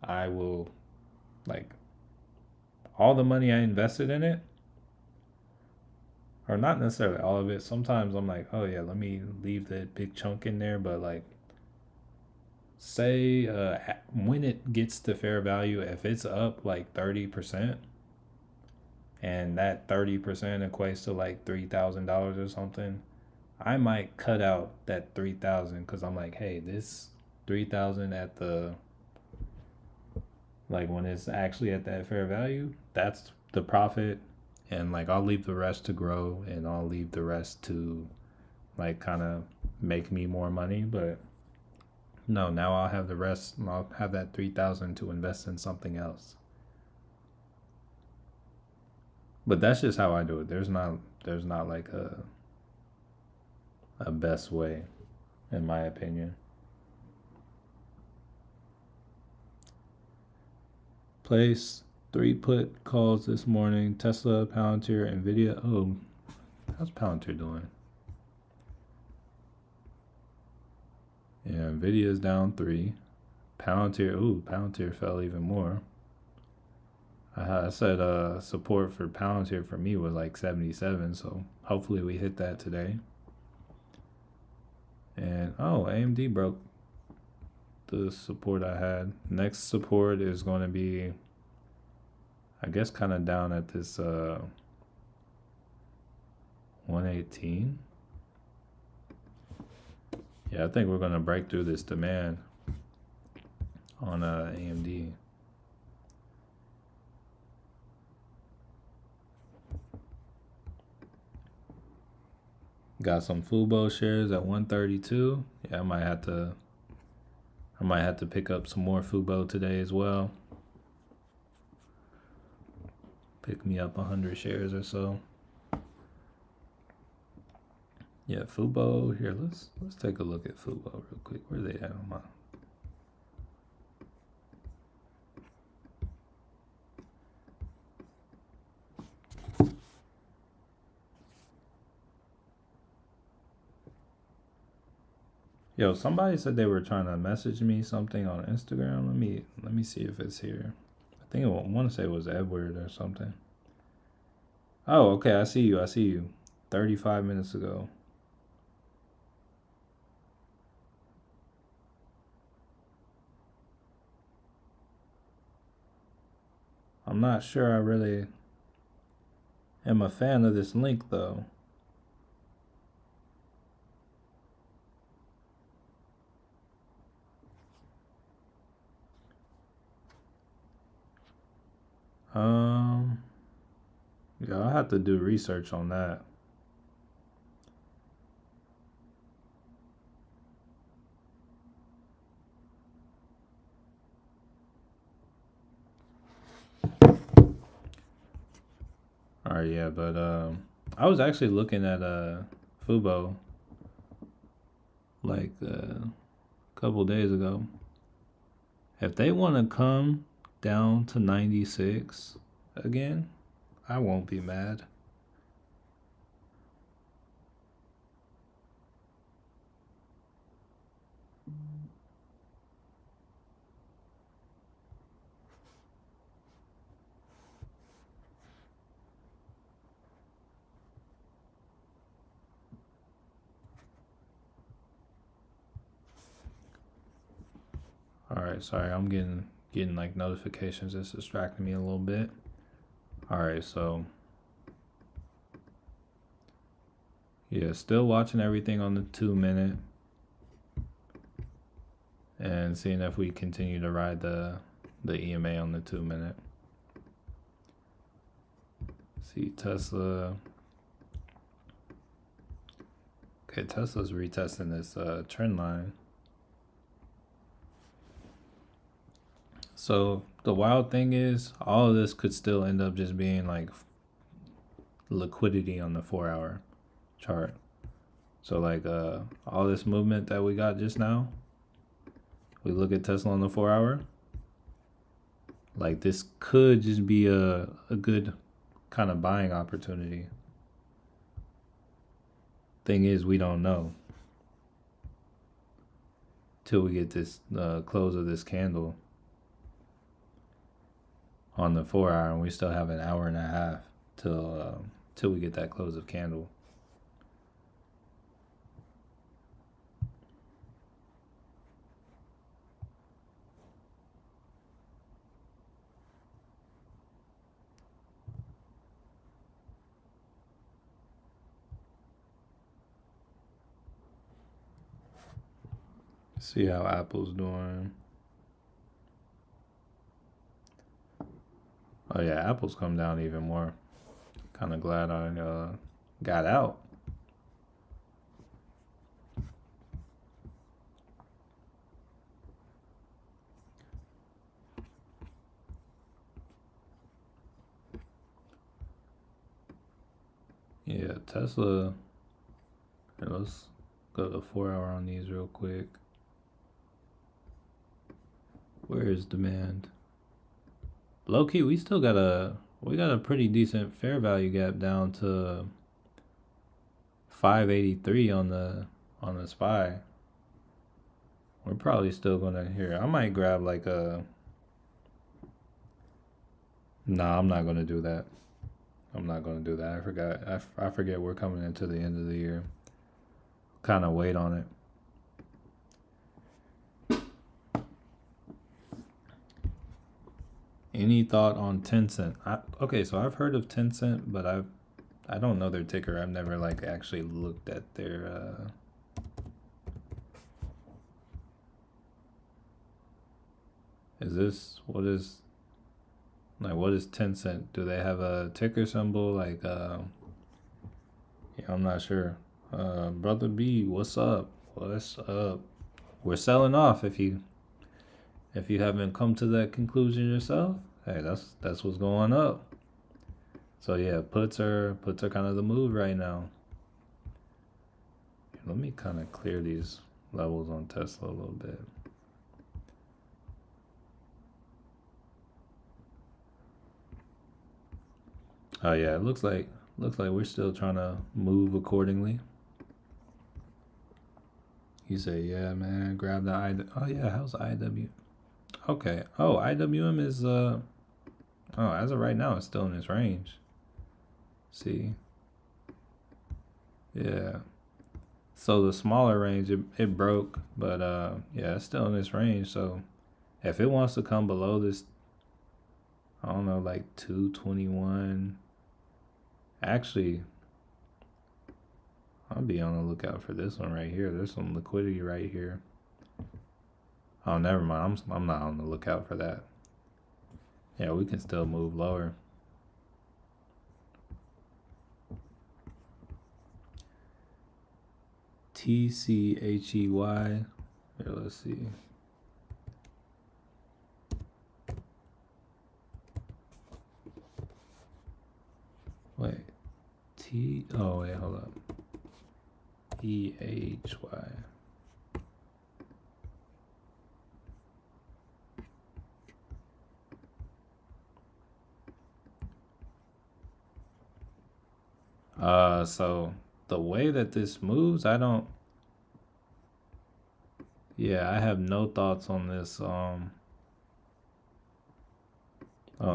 I will like all the money I invested in it, or not necessarily all of it. Sometimes I'm like, oh yeah, let me leave that big chunk in there, but like say when it gets to fair value, if it's up like 30%, and that 30% equates to like $3,000 or something, I might cut out that 3,000 because I'm like, hey, this 3,000 at the like when it's actually at that fair value, that's the profit, and like I'll leave the rest to grow, and I'll leave the rest to like kind of make me more money. But no, now I'll have the rest. I'll have that 3,000 to invest in something else. But that's just how I do it. There's not like a best way, in my opinion. Place 3 put calls this morning. Tesla, Palantir, Nvidia. Oh, how's Palantir doing? Yeah, Nvidia's down 3. Palantir fell even more. I said support for Palantir for me was like 77, so hopefully we hit that today. And AMD broke the support I had. Next support is going to be, I guess, kind of down at this 118. Yeah, I think we're going to break through this demand on AMD. Got some Fubo shares at 132. Yeah, I might have to pick up some more Fubo today as well. Pick me up 100 shares or so. Yeah, Fubo here. Let's take a look at Fubo real quick. Where are they at on my? Yo, somebody said they were trying to message me something on Instagram. Let me see if it's here. I think I want to say it was Edward or something. Oh, okay. I see you. 35 minutes ago. I'm not sure I really am a fan of this link though. Yeah, I'll have to do research on that. All right, yeah, but I was actually looking at Fubo like a couple days ago. If they want to come down to 96 again, I won't be mad. All right, sorry, I'm getting like notifications. It's distracting me a little bit. All right, so yeah, still watching everything on the 2 minute and seeing if we continue to ride the EMA on the 2 minute. See Tesla. Okay, Tesla's retesting this trend line. So the wild thing is, all of this could still end up just being like liquidity on the 4-hour chart. So like all this movement that we got just now, We look at Tesla on the 4 hour. Like this could just be a good kind of buying opportunity. Thing is, we don't know till we get this close of this candle on the 4 hour, and we still have an hour and a half till we get that close of candle. See how Apple's doing. Oh yeah, Apple's come down even more. Kind of glad I got out. Yeah, Tesla. Here, let's go to the 4 hour on these real quick. Where is demand? Low key, we got a pretty decent fair value gap down to 583 on the SPY. We're probably still gonna here. I might grab like a. Nah, I'm not gonna do that. I'm not gonna do that. I forgot. I forget we're coming into the end of the year. Kind of wait on it. Any thought on Tencent? Okay, so I've heard of Tencent, but I don't know their ticker. I've never like actually looked at their. What is Tencent? Do they have a ticker symbol like yeah, I'm not sure. Brother B, what's up? What's up? We're selling off if you haven't come to that conclusion yourself. Hey, that's what's going up. So yeah, puts are kind of the move right now. Let me kind of clear these levels on Tesla a little bit. Oh yeah, it looks like we're still trying to move accordingly. You say, yeah, man, grab the Oh yeah, how's IW? Okay. Oh, IWM is oh, as of right now, it's still in its range. See? Yeah. So the smaller range, it broke, but yeah, it's still in its range. So if it wants to come below this, I don't know, like 221. Actually, I'll be on the lookout for this one right here. There's some liquidity right here. Oh, never mind. I'm not on the lookout for that. Yeah, we can still move lower. TCHEY. Here, let's see. Wait. Oh, wait, hold up. EHY. So the way that this moves, yeah, I have no thoughts on this. Oh,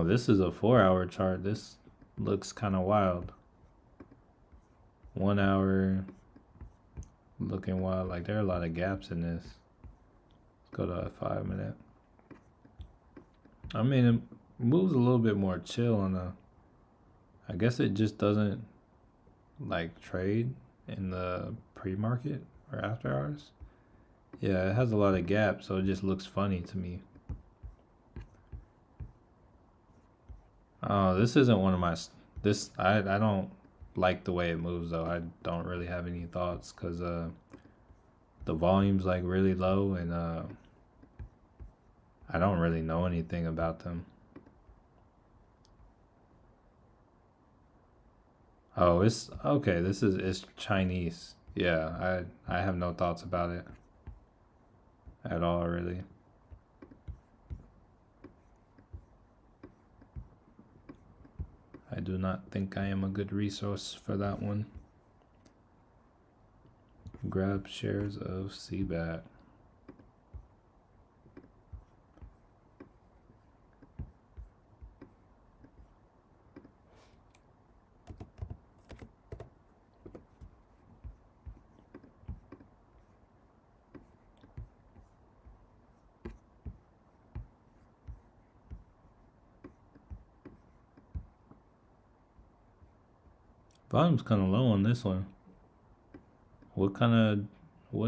this is a 4 hour chart. This looks kind of wild. 1 hour looking wild. Like there are a lot of gaps in this. Let's go to a 5 minute. I mean, it moves a little bit more chill on the. I guess it just doesn't like trade in the pre-market or after hours. Yeah, it has a lot of gaps, so it just looks funny to me. Oh, this isn't one of my. I don't like the way it moves though. I don't really have any thoughts because the volume's like really low and I don't really know anything about them. Oh, it's okay. It's Chinese. Yeah, I have no thoughts about it at all, really. I do not think I am a good resource for that one. Grab shares of CBAT. Volume's kind of low on this one. What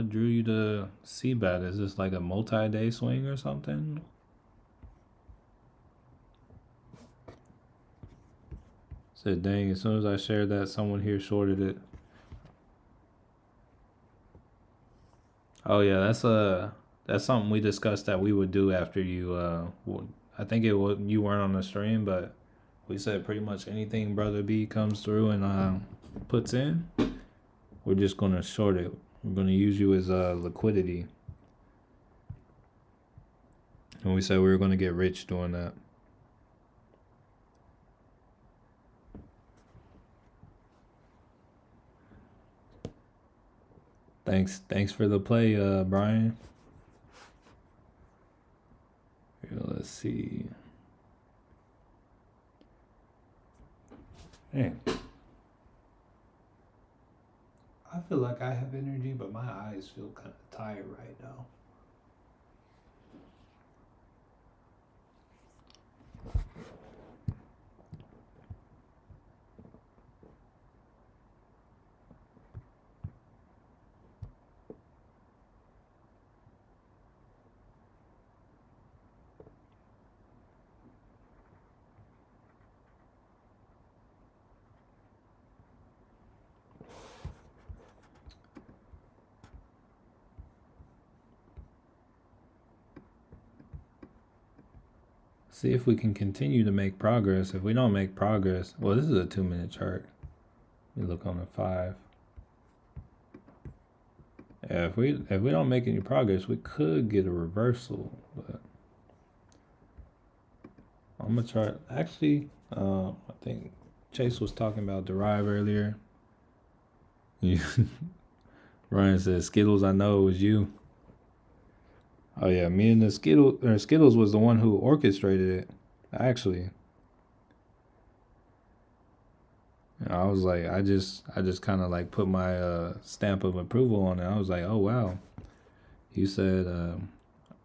drew you to CBAT? Is this like a multi-day swing or something? Said, dang, as soon as I shared that, someone here shorted it. Oh yeah, that's something we discussed that we would do after you. I think it was you weren't on the stream, but we said pretty much anything Brother B comes through and puts in, we're just gonna short it. We're gonna use you as liquidity. And we said we were gonna get rich doing that. Thanks for the play, Brian. Here, let's see. Hey. I feel like I have energy, but my eyes feel kind of tired right now. See if we can continue to make progress. If we don't make progress, well, this is a 2-minute chart. Let me look on the 5. Yeah, if we don't make any progress, we could get a reversal, but I'm gonna try. Actually, I think Chase was talking about Derive earlier. Ryan said, "Skittles, I know it was you." Oh yeah, me and the Skittles was the one who orchestrated it, actually. And I was like, I just kind of like put my stamp of approval on it. I was like, oh wow. You said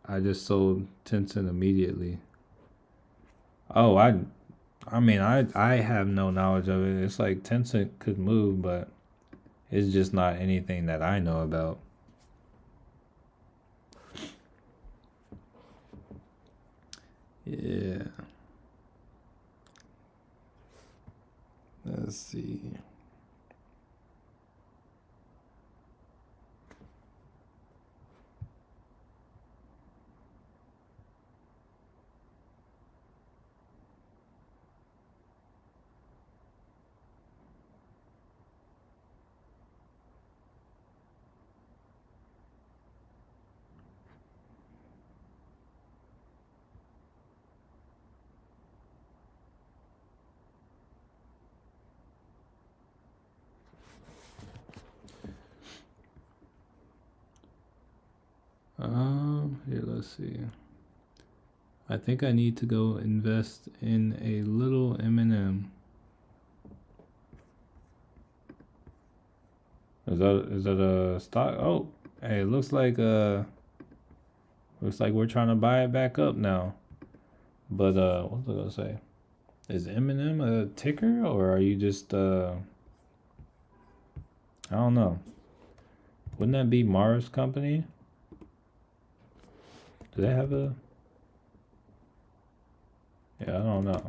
I just sold Tencent immediately. Oh, I mean, I have no knowledge of it. It's like Tencent could move, but it's just not anything that I know about. Yeah. Let's see. Here, let's see. I think I need to go invest in a little M&M. Is that a stock? Oh, hey, it looks like we're trying to buy it back up now. But what was I gonna say? Is M&M a ticker, or are you just I don't know. Wouldn't that be Mars Company? Do they have a? Yeah, I don't know.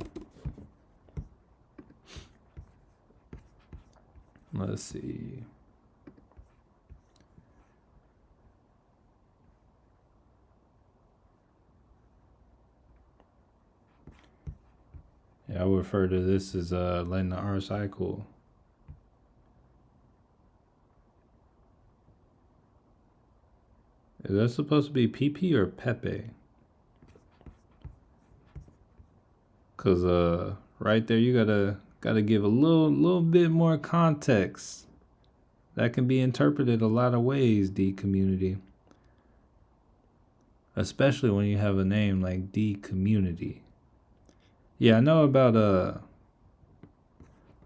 Let's see. Yeah, I would refer to this as letting the RSI cool. Is that supposed to be PP or Pepe? Cause right there you gotta Got to give a little bit more context. That can be interpreted a lot of ways, D community. Especially when you have a name like D community. Yeah, I know about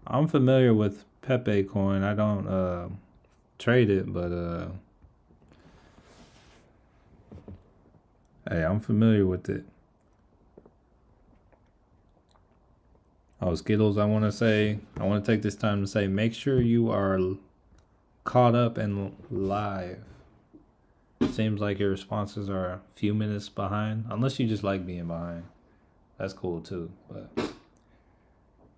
I'm familiar with Pepe coin. I don't trade it, but hey, I'm familiar with it. Oh, Skittles, I want to take this time to say, make sure you are caught up and live. It seems like your responses are a few minutes behind, unless you just like being behind. That's cool too, but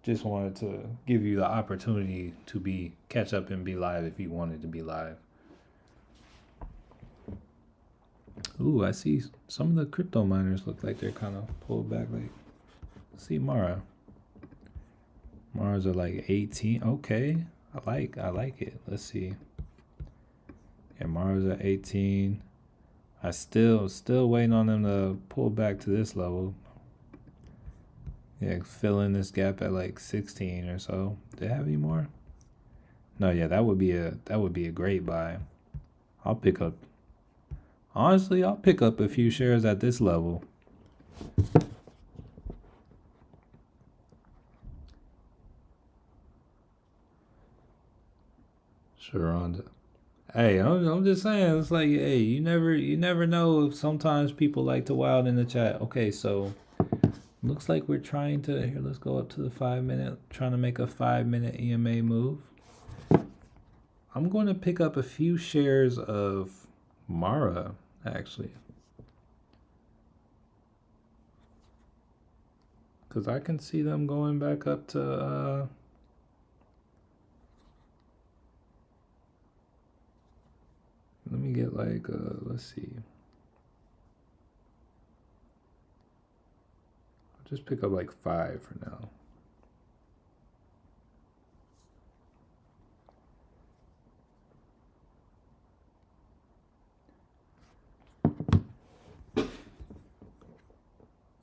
just wanted to give you the opportunity to catch up and be live if you wanted to be live. Ooh, I see some of the crypto miners look like they're kind of pulled back. Like, see Mara. Mars are like 18. Okay, I like it. Let's see. Yeah, Mars at 18. I still waiting on them to pull back to this level. Yeah, fill in this gap at like 16 or so. Do they have any more? No, yeah, that would be a great buy. I'll pick up a few shares at this level. Sharonda. Hey, I'm just saying, it's like, hey, you never know if sometimes people like to wild in the chat. Okay, so looks like we're trying to here, let's go up to the 5 minute, trying to make a 5 minute EMA move. I'm going to pick up a few shares of Mara, actually. Because I can see them going back up to let me get like let's see. I'll just pick up like 5 for now.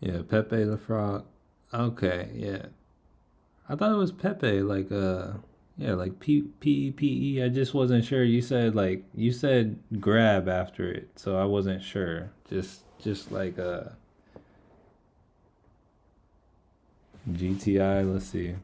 Yeah, Pepe the Frog. Okay, yeah. I thought it was Pepe, like yeah, like P-E-P-E. I just wasn't sure. You said grab after it, so I wasn't sure. Just like GTI, let's see.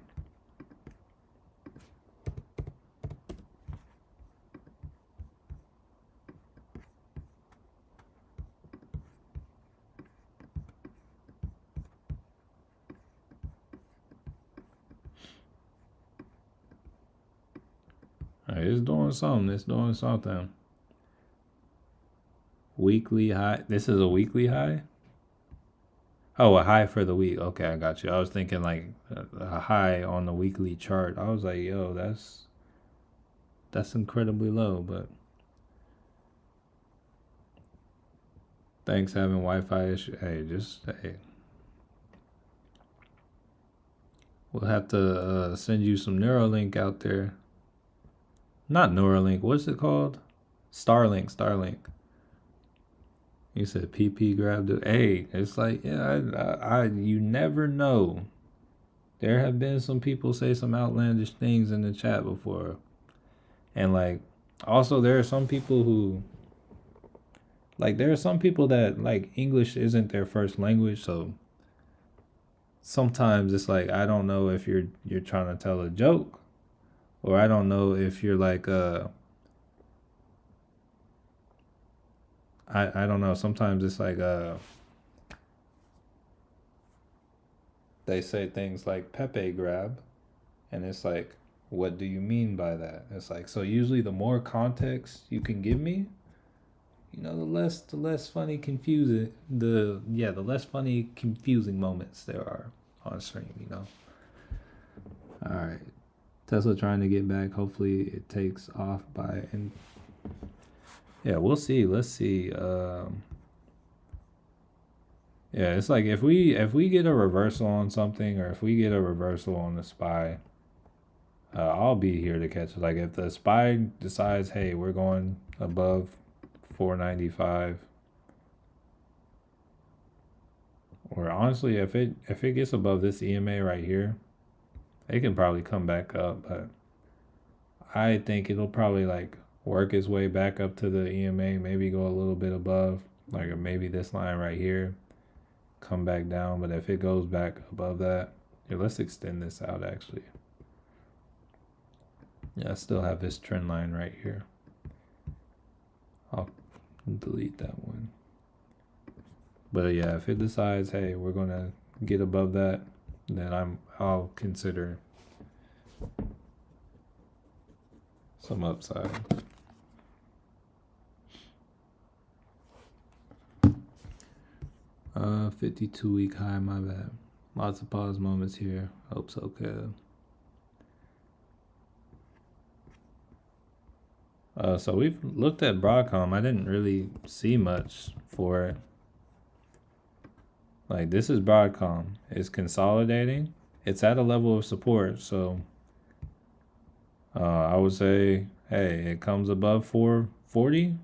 All right, it's doing something. Weekly high. This is a weekly high? Oh, a high for the week. Okay, I got you. I was thinking like a high on the weekly chart. I was like, yo, that's incredibly low, but thanks having Wi-Fi issue. Hey. We'll have to send you some Neuralink out there. Not Neuralink. What's it called? Starlink. You said PP grabbed it. Hey, it's like, yeah, you never know. There have been some people say some outlandish things in the chat before. And like, also there are some people that like English isn't their first language, so sometimes it's like I don't know if you're trying to tell a joke, or I don't know if you're like I don't know. Sometimes it's like they say things like Pepe grab, and it's like, what do you mean by that? It's like, so usually the more context you can give me, the less funny the less funny confusing moments there are on stream. All right, Tesla trying to get back. Hopefully it takes off by and yeah, we'll see. Let's see. Yeah, it's like if we get a reversal on something, or if we get a reversal on the SPY, I'll be here to catch it. Like if the SPY decides, hey, we're going above 495, or honestly, if it gets above this EMA right here, It can probably come back up, but I think it'll probably like work its way back up to the EMA, maybe go a little bit above, like maybe this line right here, come back down. But if it goes back above that, here, let's extend this out actually. Yeah, I still have this trend line right here. I'll delete that one. But yeah, if it decides, hey, we're gonna get above that, then I'll consider some upside. 52-week high, my bad. Lots of pause moments here. Hope so, Kev. So we've looked at Broadcom. I didn't really see much for it. Like, this is Broadcom. It's consolidating. It's at a level of support. So I would say, hey, it comes above 440.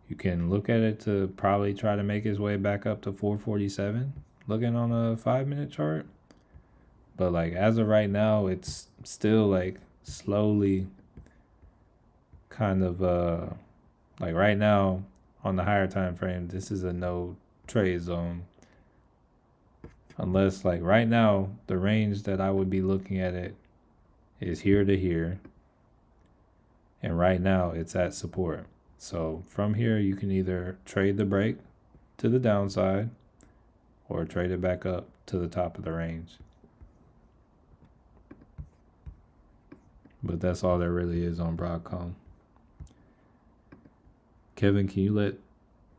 You can look at it to probably try to make its way back up to 447, looking on a 5-minute chart. But like as of right now, it's still like slowly kind of like right now on the higher time frame, this is a no trade zone. Unless like right now, the range that I would be looking at it is here to here. And right now it's at support. So from here, you can either trade the break to the downside or trade it back up to the top of the range. But that's all there really is on Broadcom. Kevin, can you let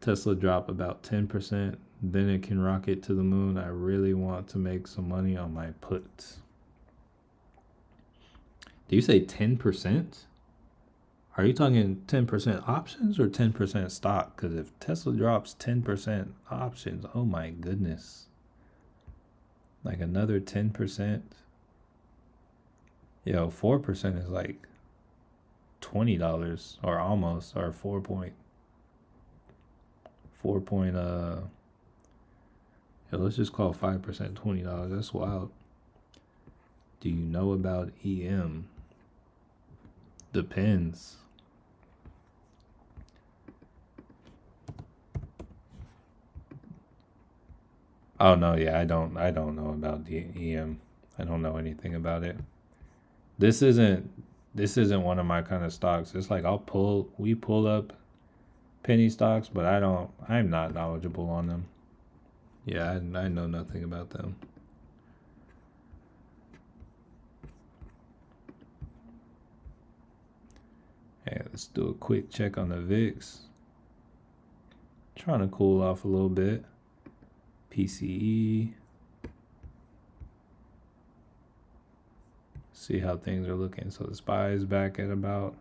Tesla drop about 10%? Then it can rocket to the moon. I really want to make some money on my puts. Do you say 10%? Are you talking 10% options or 10% stock? Because if Tesla drops 10% options, oh my goodness. Like another 10%. Yo, 4% is like $20 or almost, or 4 point, let's just call 5% $20. That's wild. Do you know about EM? Depends. Oh no, yeah, I don't know about the EM. I don't know anything about it. This isn't one of my kind of stocks. It's like we pull up penny stocks, but I'm not knowledgeable on them. Yeah, I know nothing about them. Hey, let's do a quick check on the VIX. Trying to cool off a little bit. PCE. See how things are looking. So the SPY is back at about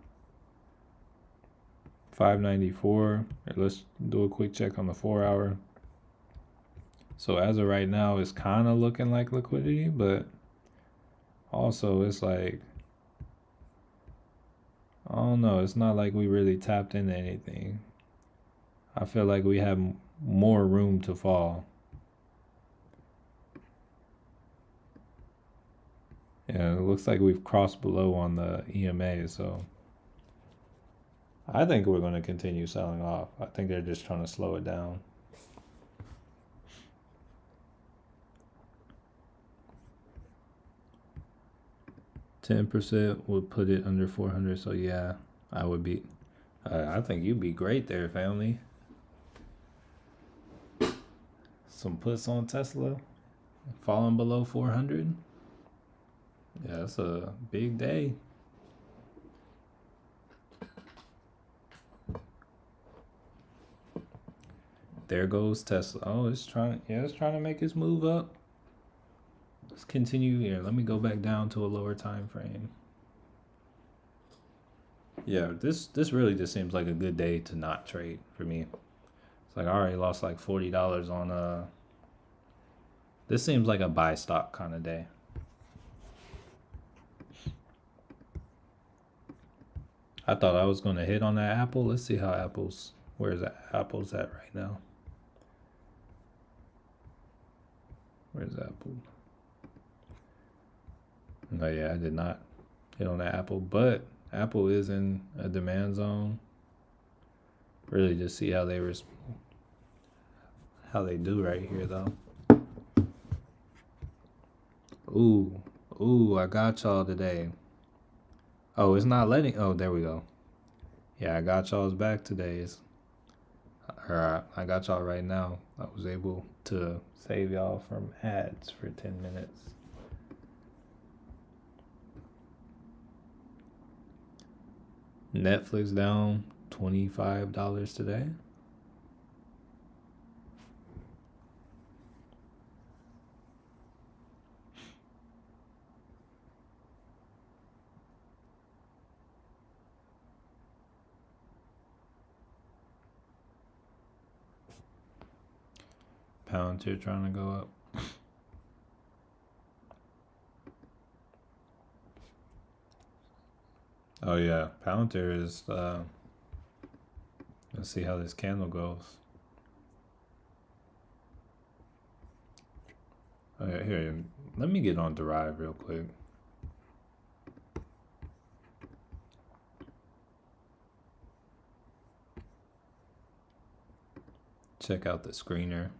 594. Let's do a quick check on the 4-hour. So as of right now, it's kind of looking like liquidity, but also it's like, I don't know, it's not like we really tapped into anything. I feel like we have more room to fall. Yeah, it looks like we've crossed below on the EMA, so I think we're going to continue selling off. I think they're just trying to slow it down. %10 would put it under 400, so yeah, I would be. I think you'd be great there, family. Some puts on Tesla, falling below 400. Yeah, that's a big day. There goes Tesla. Oh, it's trying to make its move up. Let's continue here. Let me go back down to a lower time frame. Yeah, this really just seems like a good day to not trade for me. It's like I already lost like $40 on this seems like a buy stock kind of day. I thought I was gonna hit on that Apple. Let's see how where's Apple's at right now? Where's Apple? No, yeah, I did not hit on that Apple, but Apple is in a demand zone. Really, just see how how they do right here though. Ooh, ooh, I got y'all today. Oh, it's not letting. Oh, there we go. Yeah, I got y'all's back today. I got y'all right now. I was able to save y'all from ads for 10 minutes. Netflix down $25 today. Palantir trying to go up. Oh yeah, Palantir is. Let's see how this candle goes. Okay, here, let me get on Derive real quick. Check out the screener.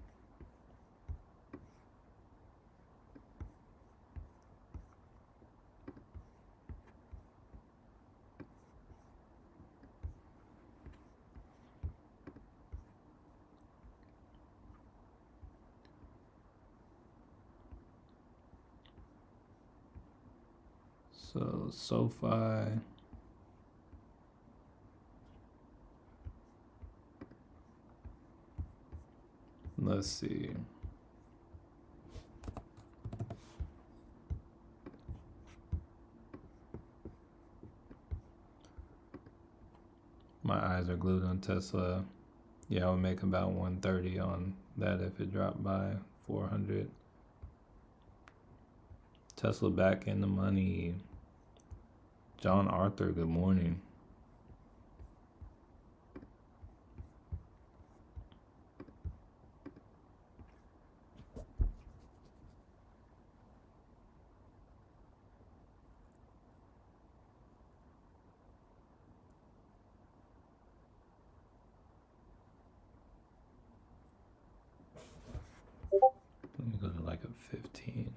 So SoFi. Let's see. My eyes are glued on Tesla. Yeah, I would make about 130 on that if it dropped by 400. Tesla back in the money. John Arthur, good morning. Let me go to like a 15.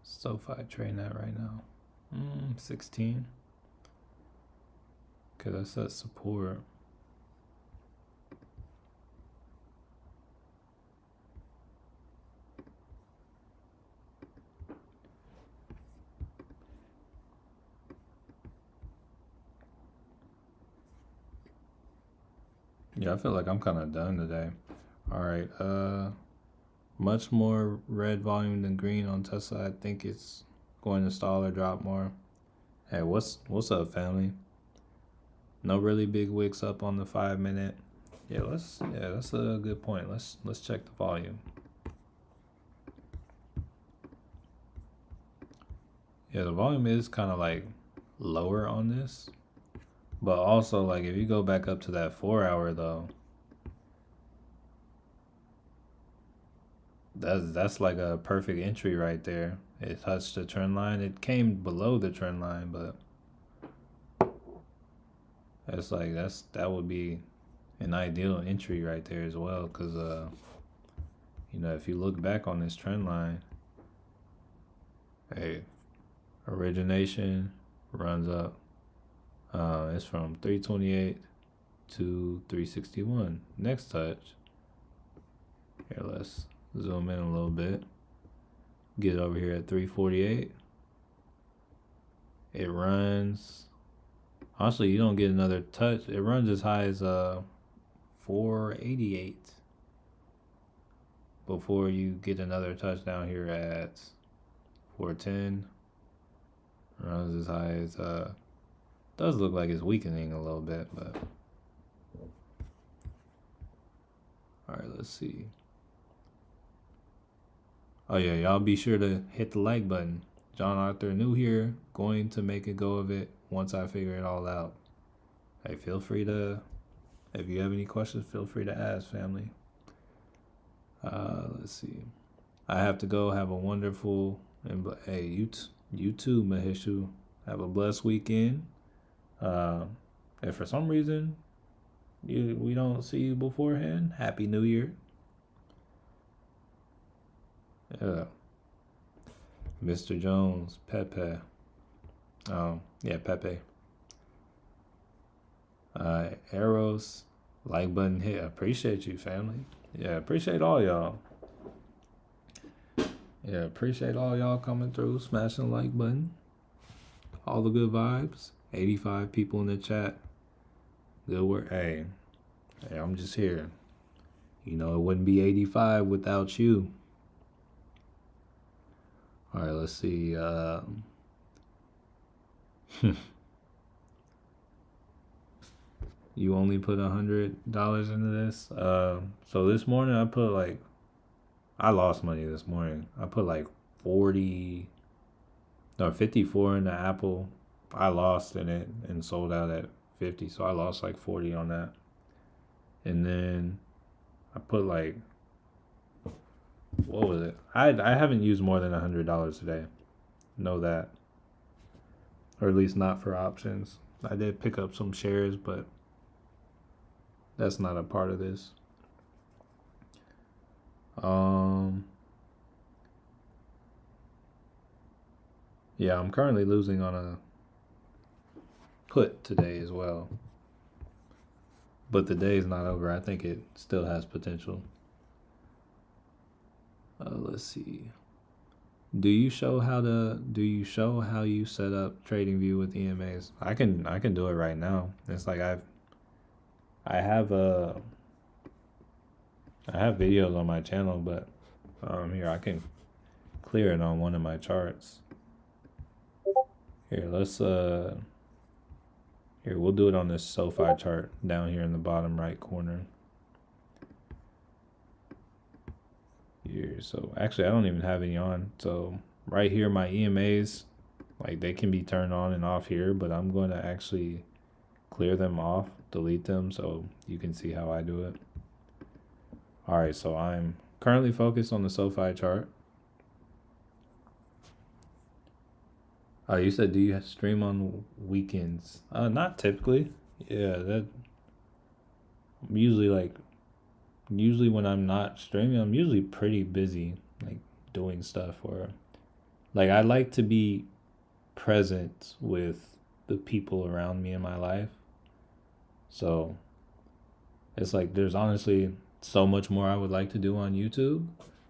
SoFi trading that right now. 16. Okay, that's that support. Yeah, I feel like I'm kind of done today. All right. Much more red volume than green on Tesla. I think it's going to stall or drop more. Hey, what's up, family? No really big wicks up on the 5 minute. Yeah, that's a good point. Let's check the volume. Yeah, the volume is kind of like lower on this, but also like if you go back up to that 4 hour though, that's like a perfect entry right there. It touched the trend line. It came below the trend line, but that's like that would be an ideal entry right there as well. Cause if you look back on this trend line, hey, origination runs up. It's from 328 to 361. Next touch. Here, let's zoom in a little bit. Get over here at 348. It runs. Honestly, you don't get another touch. It runs as high as 488 before you get another touch down here at 410. Runs as high as does look like it's weakening a little bit, but all right, let's see. Oh yeah, y'all be sure to hit the like button. John Arthur new here, going to make a go of it once I figure it all out. Hey, feel free to, if you have any questions, feel free to ask, family. Let's see. I have to go. Have a wonderful and hey, you too, Mahishu. Have a blessed weekend. Uh, if for some reason we don't see you beforehand, Happy New Year. Yeah, Mr. Jones, Pepe. Yeah, Pepe. Arrows, like button hit. Appreciate you, family. Yeah, appreciate all y'all. Yeah, appreciate all y'all coming through, smashing the like button. All the good vibes. 85 people in the chat. Good work. Hey, I'm just here. You know, it wouldn't be 85 without you. All right, let's see. You only put $100 into this. So this morning I lost money this morning. I put 54 in the Apple. I lost in it and sold out at 50, so I lost 40 on that. And then I put what was it? I haven't used more than $100 today. Know that, or at least not for options. I did pick up some shares, but that's not a part of this. Yeah, I'm currently losing on a put today as well. But the day is not over. I think it still has potential. Let's see. Do you show how you set up TradingView with EMAs? I can do it right now. It's like I have videos on my channel, but here I can clear it on one of my charts. Here, we'll do it on this SoFi chart down here in the bottom right corner. Here, so actually I don't even have any on. So right here, my EMAs, they can be turned on and off here, but I'm going to actually clear them off, delete them, so you can see how I do it. All right, so I'm currently focused on the SoFi chart. You said, do you stream on weekends? Not typically. Yeah, that usually when I'm not streaming, I'm usually pretty busy, doing stuff, or I like to be present with the people around me in my life. So it's there's honestly so much more I would like to do on YouTube,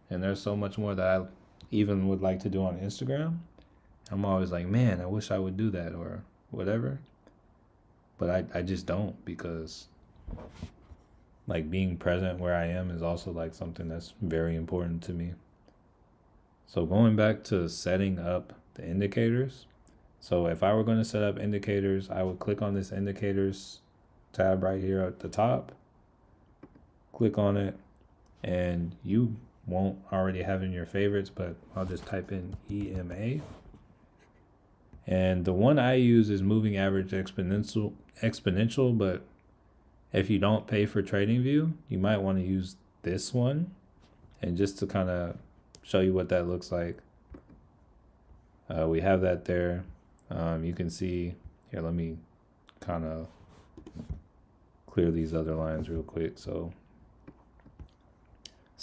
and there's so much more that I even would like to do on Instagram. I'm always man, I wish I would do that or whatever. But I just don't, because being present where I am is also something that's very important to me. So going back to setting up the indicators. So if I were going to set up indicators, I would click on this indicators tab right here at the top. Click on it, and you won't already have in your favorites, but I'll just type in EMA. And the one I use is moving average exponential, but if you don't pay for TradingView, you might want to use this one. And just to kind of show you what that looks like, we have that there. You can see here, let me kind of clear these other lines real quick. So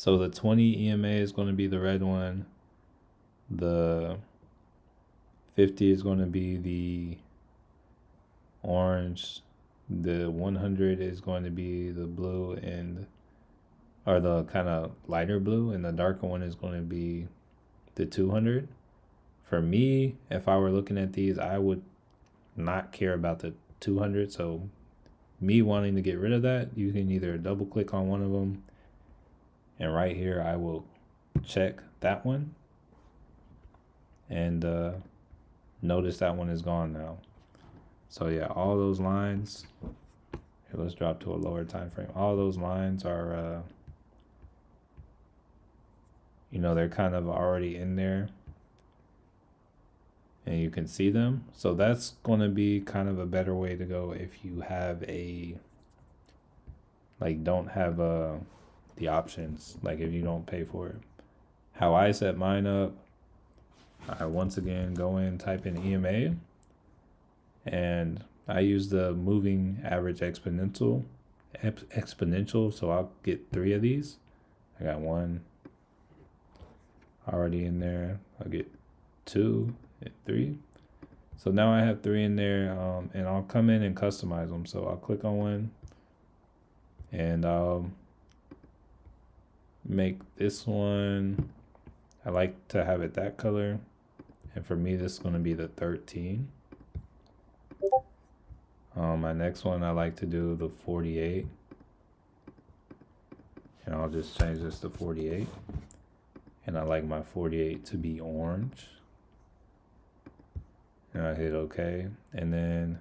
the 20 EMA is going to be the red one. The 50 is going to be the orange. The 100 is going to be the blue or the kind of lighter blue, and the darker one is going to be the 200. For me, if I were looking at these, I would not care about the 200. So me wanting to get rid of that, you can either double click on one of them, and right here I will check that one, and notice that one is gone now. So yeah, all those lines, here, let's drop to a lower time frame. All those lines are they're kind of already in there and you can see them. So that's going to be kind of a better way to go if you have don't have the options, like if you don't pay for it. How I set mine up, I once again go in, type in EMA, and I use the moving average exponential, so I'll get 3 of these. I got 1 already in there. I'll get 2 and 3. So now I have 3 in there, and I'll come in and customize them. So I'll click on one, and I'll make this one, I like to have it that color, and for me this is going to be the 13. My next one I like to do the 48, and I'll just change this to 48, and I like my 48 to be orange, and I hit OK, and then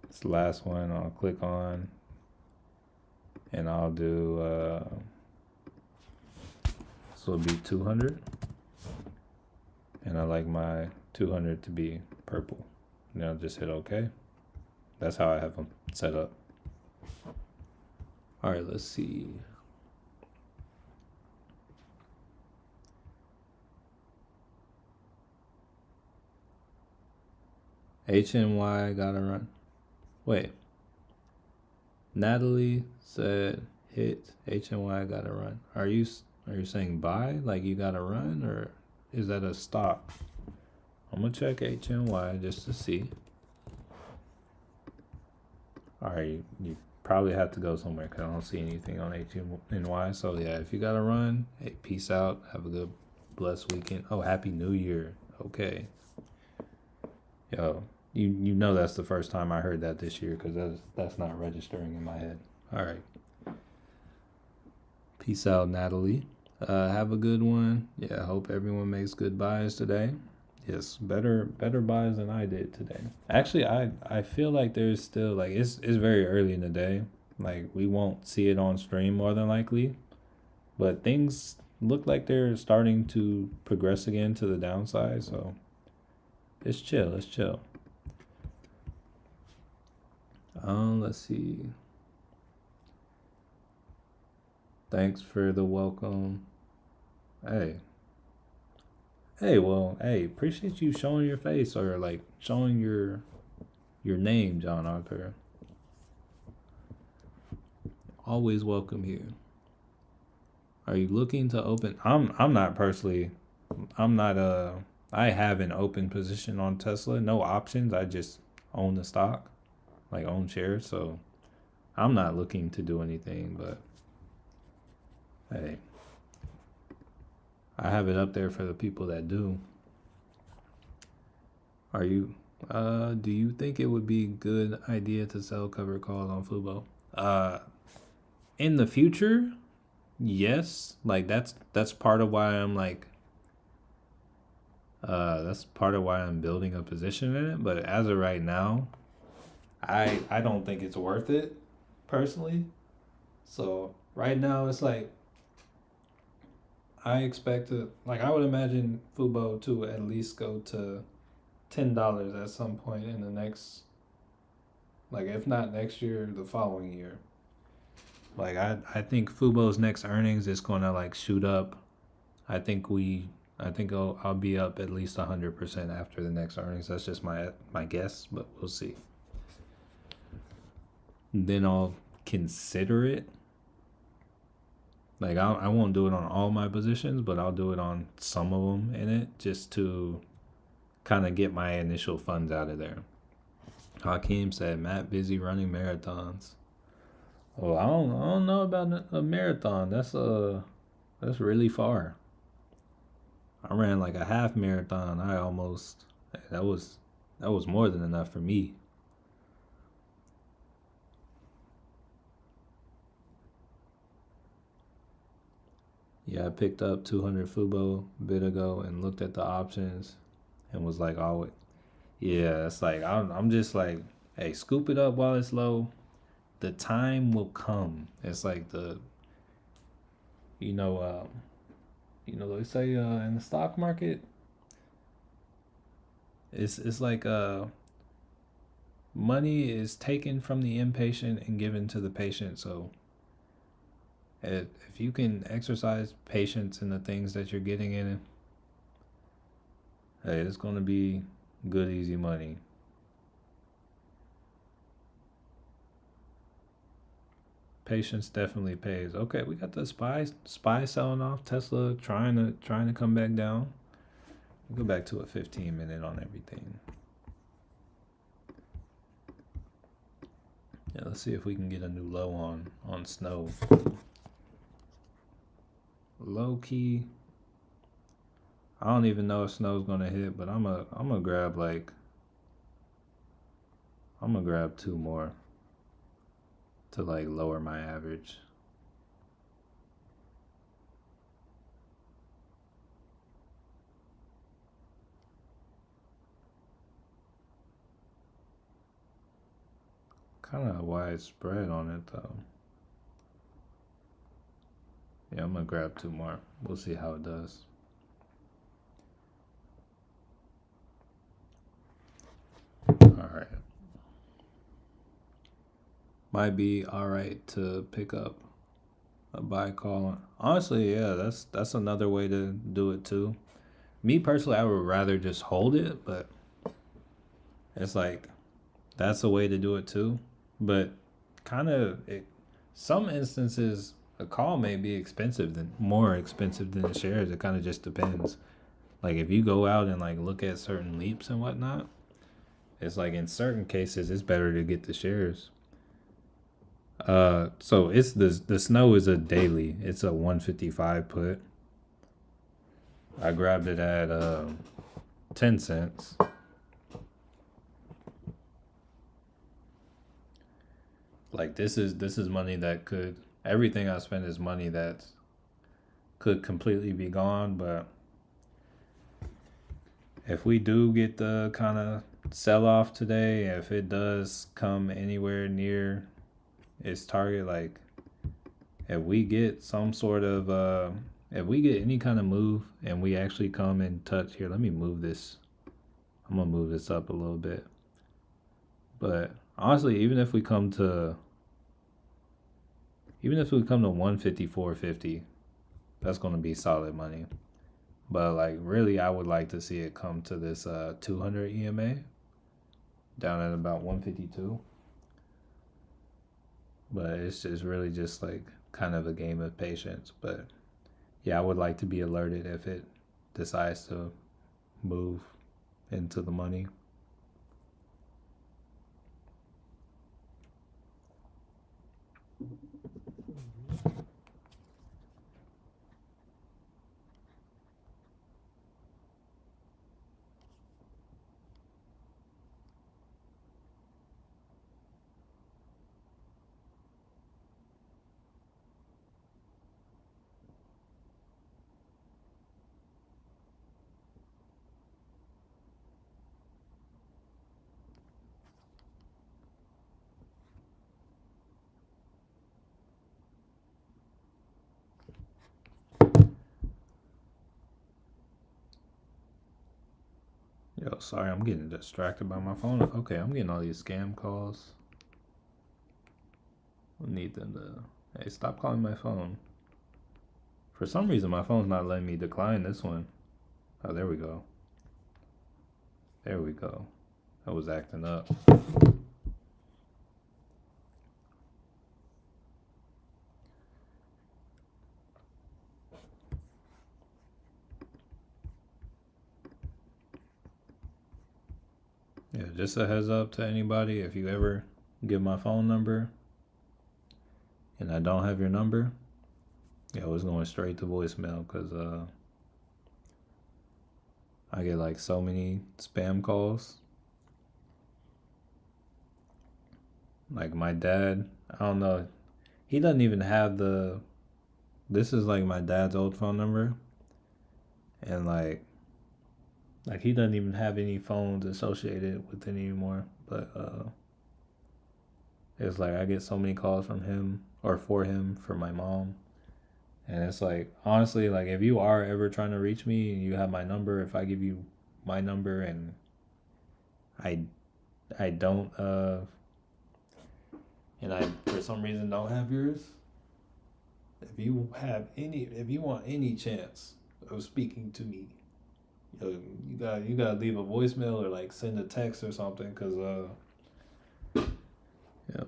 this last one I'll click on, and I'll do this will be 200, and I like my 200 to be purple, and I'll just hit OK. That's how I have them set up. All right, let's see. HNY gotta run. Wait. Natalie said hit HNY gotta run. Are you saying buy, like you gotta run, or is that a stop? I'm gonna check HNY just to see. All right, you probably have to go somewhere because I don't see anything on HNY. So yeah, if you gotta run, hey, peace out. Have a good, blessed weekend. Oh, Happy New Year. Okay. Yo, you know that's the first time I heard that this year because that's not registering in my head. All right. Peace out, Natalie. Have a good one. Yeah, I hope everyone makes good buys today. Yes, better buys than I did today. Actually, I feel like there's still, like, it's very early in the day. Like, we won't see it on stream more than likely. But things look like they're starting to progress again to the downside, so it's chill, it's chill. Let's see. Thanks for the welcome. Hey, appreciate you showing your face, or like showing your name, John Arthur. Always welcome here. Are you looking to open? I'm not personally. I have an open position on Tesla, no options. I just own the stock, like own shares. So I'm not looking to do anything, but hey, I have it up there for the people that do. Are you? Do you think it would be a good idea to sell cover calls on Fubo? In the future, yes. Like that's part of why I'm like. That's part of why I'm building a position in it. But as of right now, I don't think it's worth it, personally. So right now it's like, I expect to, like, I would imagine Fubo to at least go to $10 at some point in the next, like, if not next year, the following year. Like, I think Fubo's next earnings is gonna like shoot up. I think I'll be up at least 100% after the next earnings. That's just my guess, but we'll see. Then I'll consider it. Like, I won't do it on all my positions, but I'll do it on some of them in it, just to kind of get my initial funds out of there. Hakeem said, Matt busy running marathons. Oh, I don't know about a marathon. That's really far. I ran like a half marathon. That was more than enough for me. Yeah, I picked up 200 Fubo a bit ago and looked at the options and was like, oh, yeah, it's like, I'm just like, hey, scoop it up while it's low. The time will come. It's like the, They say in the stock market, it's like money is taken from the inpatient and given to the patient. So if you can exercise patience in the things that you're getting in, hey, it's gonna be good, easy money. Patience definitely pays. Okay, we got the spy selling off. Tesla trying to come back down. We'll go back to a 15-minute on everything. Yeah, let's see if we can get a new low on snow. Low key. I don't even know if snow's gonna hit, but I'm gonna grab two more to like lower my average. Kind of widespread on it though. Yeah, I'm gonna grab two more. We'll see how it does. All right. Might be all right to pick up a buy call. Honestly, yeah, that's another way to do it too. Me personally, I would rather just hold it, but it's like that's a way to do it too. But kind of some instances a call may be more expensive than the shares. It kind of just depends. Like if you go out and like look at certain leaps and whatnot, it's like in certain cases it's better to get the shares. So it's the snow is a daily. It's a 155 put. I grabbed it at 10 cents. Like this is money that could everything I spend is money that could completely be gone, but if we do get the kind of sell off today, if it does come anywhere near its target, like if we get some sort of if we get any kind of move and we actually come and touch here, let me move this. I'm gonna move this up a little bit. But honestly, even if we come to 154.50, that's gonna be solid money. But like really I would like to see it come to this 200 EMA down at about 152. But it's just really just like kind of a game of patience. But yeah, I would like to be alerted if it decides to move into the money. Yo, sorry, I'm getting distracted by my phone. Okay, I'm getting all these scam calls. I need them to. Hey, stop calling my phone. For some reason, my phone's not letting me decline this one. Oh, there we go. There we go. I was acting up. Yeah, just a heads up to anybody, if you ever give my phone number and I don't have your number, yeah, it was going straight to voicemail because I get like so many spam calls. Like my dad, I don't know, he doesn't even have this is like my dad's old phone number, and like he doesn't even have any phones associated with it anymore. But it's like I get so many calls from him or for him for my mom, And it's like, honestly, like if you are ever trying to reach me and you have my number, if I give you my number and I I don't and I for some reason don't have yours, if you want any chance of speaking to me, you gotta leave a voicemail or like send a text or something, cause yeah,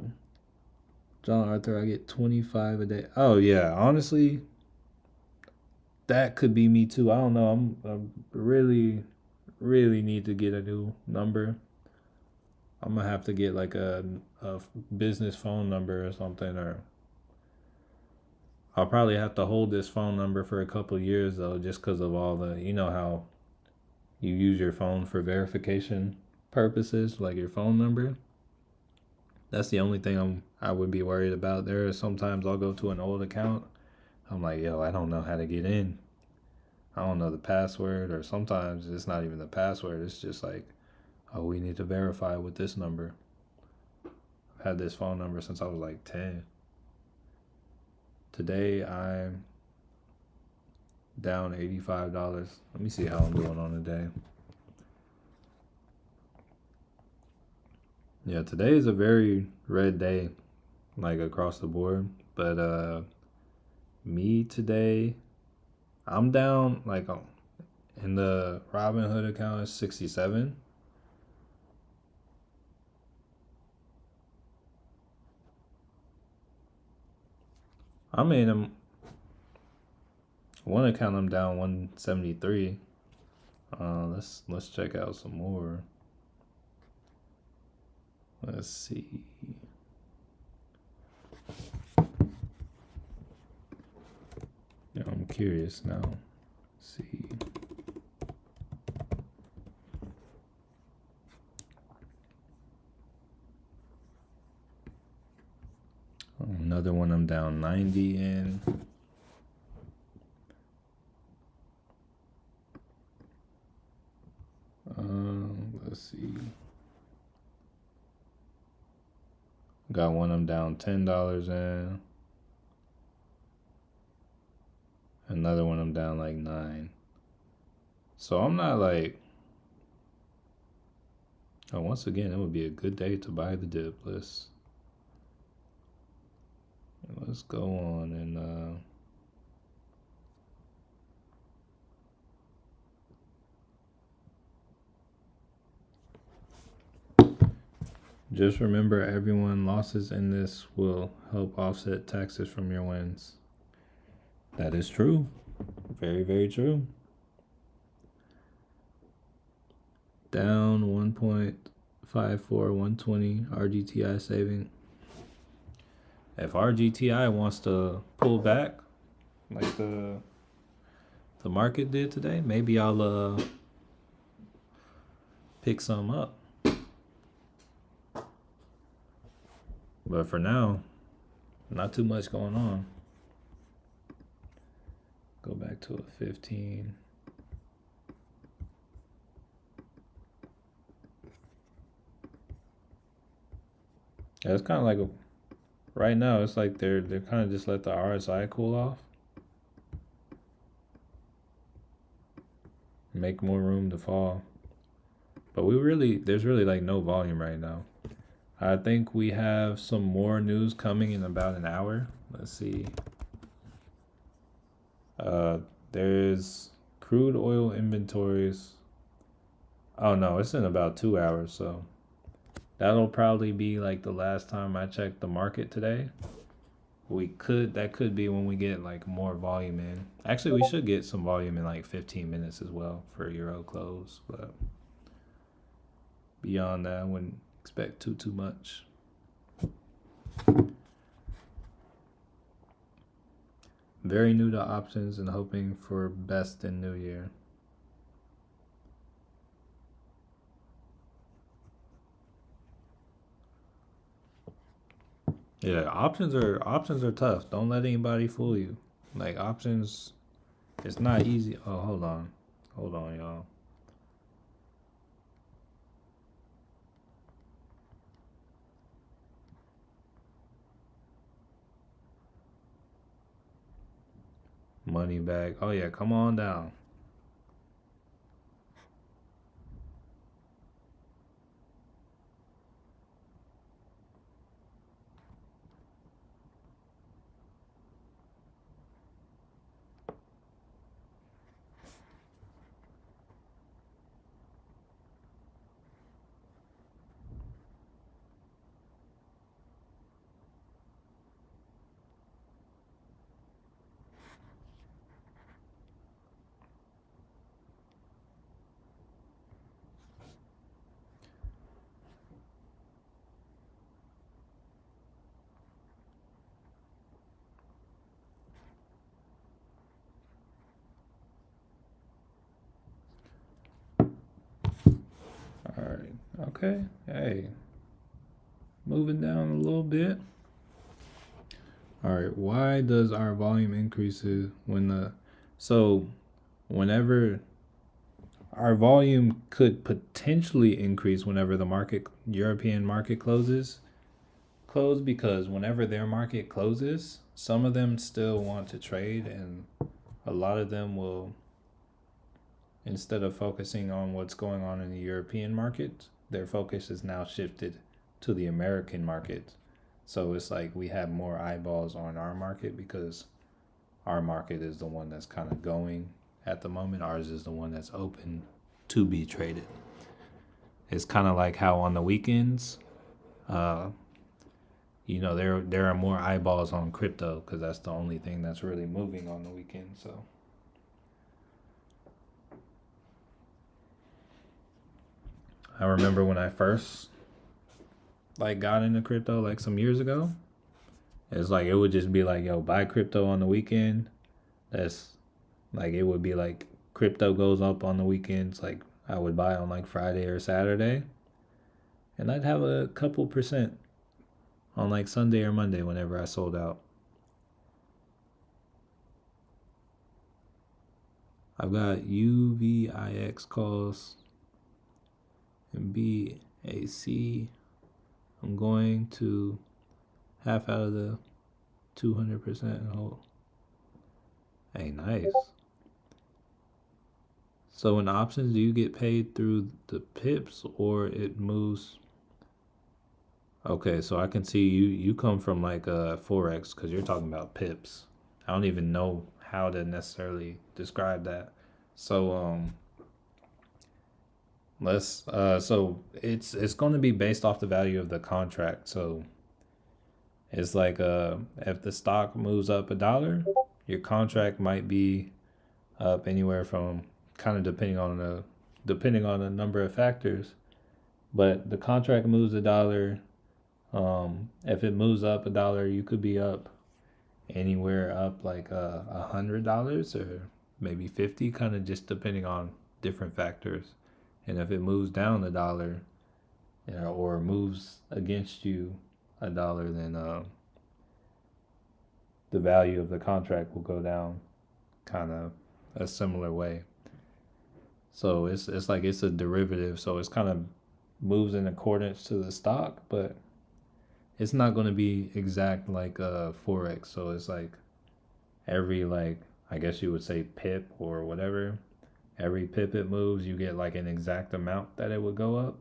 John Arthur, I get 25 a day. Oh yeah, honestly, that could be me too. I don't know. I'm really need to get a new number. I'm gonna have to get like a business phone number or something, or I'll probably have to hold this phone number for a couple years though, just because of all the, you know how you use your phone for verification purposes, like your phone number. That's the only thing I would be worried about. There are sometimes I'll go to an old account. I'm like, yo, I don't know how to get in. I don't know the password, or sometimes it's not even the password. It's just like, oh, we need to verify with this number. I've had this phone number since I was like 10. Today I'm down $85. Let me see how I'm doing on the day. Yeah, today is a very red day, like across the board. But me today, I'm down like in the Robinhood account is 67. I mean, one account I'm down 173. Let's check out some more. Let's see. Yeah, I'm curious now. Let's see. Another one I'm down 90 in. Let's see. Got one I'm down $10 in. Another one I'm down like 9. So I'm not like. Oh, once again, it would be a good day to buy the dip. Let's go on and just remember, everyone, losses in this will help offset taxes from your wins. That is true. Very, very true. Down 1.54, 120 RGTI saving. If RGTI wants to pull back like the market did today, maybe I'll pick some up. But for now, not too much going on. Go back to a 15. Yeah, it's kind of like right now. It's like they're kind of just let the RSI cool off, make more room to fall. But there's really like no volume right now. I think we have some more news coming in about an hour. Let's see. There's crude oil inventories. Oh no, it's in about 2 hours, so that'll probably be like the last time I check the market today. That could be when we get like more volume in. Actually, we should get some volume in like 15 minutes as well for Euro close, but beyond that, I wouldn't expect too much. Very new to options and hoping for best in new year. Yeah, options are tough. Don't let anybody fool you. Like options, it's not easy. Oh, hold on, y'all. Money bag. Oh yeah, come on down. All right. Okay. Hey, moving down a little bit. All right. Why does our volume increases when the so whenever our volume could potentially increase whenever the market European market close because whenever their market closes, some of them still want to trade and a lot of them will, instead of focusing on what's going on in the European market, their focus is now shifted to the American market. So it's like we have more eyeballs on our market because our market is the one that's kind of going at the moment. Ours is the one that's open to be traded. It's kind of like how on the weekends, uh, there are more eyeballs on crypto because that's the only thing that's really moving on the weekend. So I remember when I first like got into crypto like some years ago. It's like it would just be like, yo, buy crypto on the weekend. That's like it would be like crypto goes up on the weekends. Like I would buy on like Friday or Saturday, and I'd have a couple percent on like Sunday or Monday whenever I sold out. I've got UVIX calls and BAC. I'm going to half out of the 200% and hold. Hey, nice. So in options, do you get paid through the pips or it moves? Okay, so I can see you come from like forex because you're talking about pips. I don't even know how to necessarily describe that. So let's so it's going to be based off the value of the contract. So it's like if the stock moves up $1, your contract might be up anywhere from kind of depending on a number of factors, but the contract moves $1. If it moves up $1, you could be up anywhere up like $100 or maybe 50, kind of just depending on different factors. And if it moves down $1, or moves against you $1, then the value of the contract will go down, kind of a similar way. So it's like it's a derivative, so it's kind of moves in accordance to the stock, but it's not going to be exact like forex. So it's like every like I guess you would say pip or whatever. Every pip it moves, you get like an exact amount that it would go up.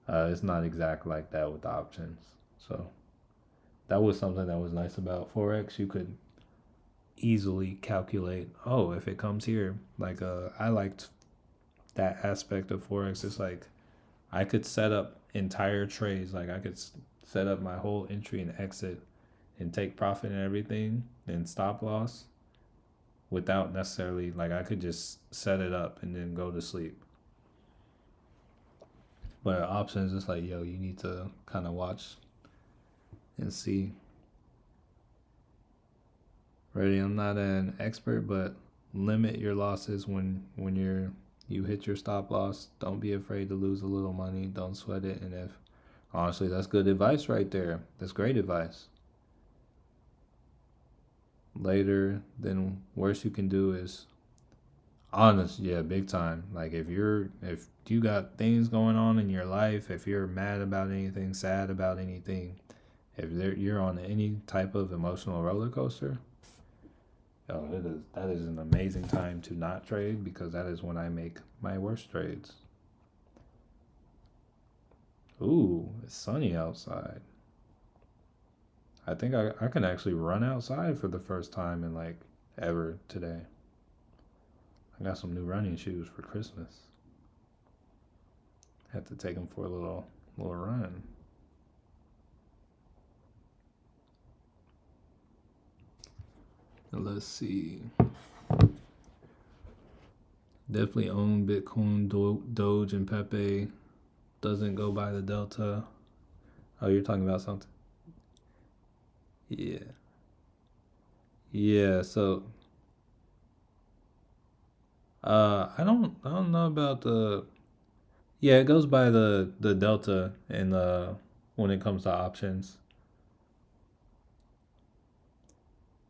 It's not exact like that with the options. So that was something that was nice about forex. You could easily calculate. Oh, if it comes here, like I liked that aspect of forex. It's like I could set up entire trades. Like I could set up my whole entry and exit and take profit and everything and stop loss without necessarily like I could just set it up and then go to sleep. But options, it's like yo, you need to kind of watch and see. Ready? I'm not an expert, but limit your losses when you hit your stop loss. Don't be afraid to lose a little money. Don't sweat it. And if honestly, that's good advice right there. That's great advice. Later, then worst you can do is honest, yeah, big time. Like if you got things going on in your life, if you're mad about anything, sad about anything, if you're on any type of emotional roller coaster, Oh, that is an amazing time to not trade because that is when I make my worst trades. Ooh, it's sunny outside. I think I can actually run outside for the first time in like ever today. I got some new running shoes for Christmas. Had to take them for a little run. Let's see. Definitely own Bitcoin, Doge, and Pepe. Doesn't go by the Delta. Oh, you're talking about something? Yeah. Yeah, so I don't know about the yeah, it goes by the Delta and when it comes to options.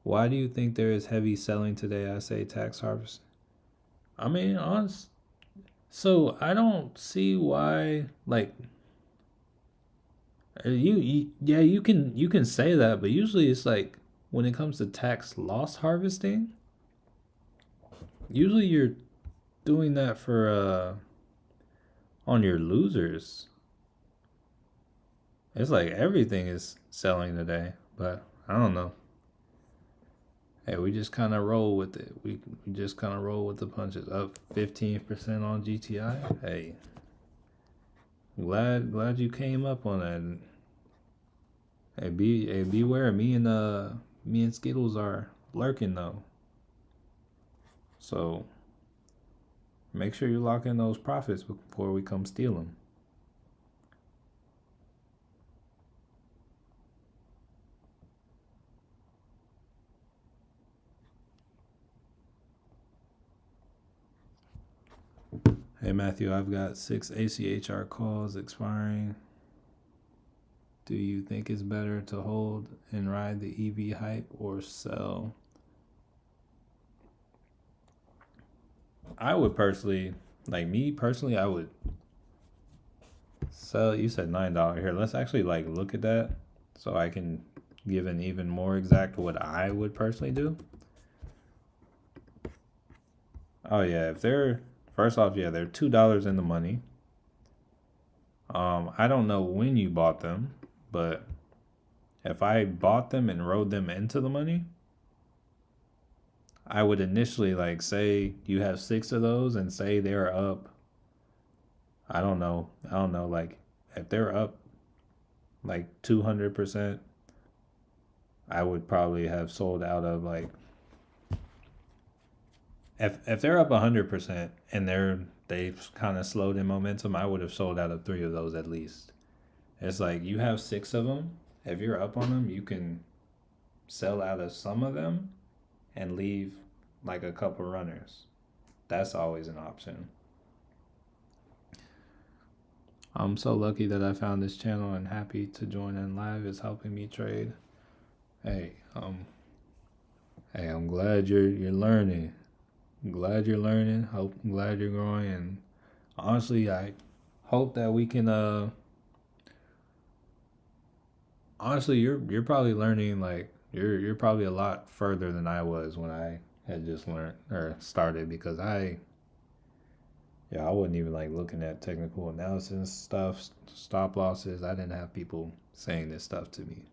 Why do you think there is heavy selling today? I say tax harvest. I mean, honest. So I don't see why. Like yeah, you can say that, but usually it's like when it comes to tax loss harvesting, usually you're doing that for on your losers. It's like everything is selling today, but I don't know. Hey, we just kind of roll with it. We just kind of roll with the punches. Up 15% on GTI. Hey, glad you came up on that. Hey, beware. Me and Skittles are lurking though. So make sure you lock in those profits before we come steal them. Hey Matthew, I've got 6 ACHR calls expiring. Do you think it's better to hold and ride the EV hype or sell? I would personally, like me personally, I would sell. You said $9 here. Let's actually like look at that so I can give an even more exact what I would personally do. Oh yeah, if they're first off, yeah, they're $2 in the money. I don't know when you bought them, but if I bought them and rode them into the money, I would initially like say you have 6 of those and say they're up. I don't know, like if they're up like 200%, I would probably have sold out of like if they're up 100% and they've kind of slowed in momentum, I would have sold out of 3 of those at least. It's like you have 6 of them. If you're up on them, you can sell out of some of them and leave like a couple runners. That's always an option. I'm so lucky that I found this channel and happy to join in live. It's helping me trade. Hey, hey, I'm glad you're learning. I'm glad you're learning. I'm glad you're growing. And honestly, I hope that we can. Honestly, you're probably learning like you're probably a lot further than I was when I had just learned or started because I wasn't even like looking at technical analysis stuff, stop losses. I didn't have people saying this stuff to me.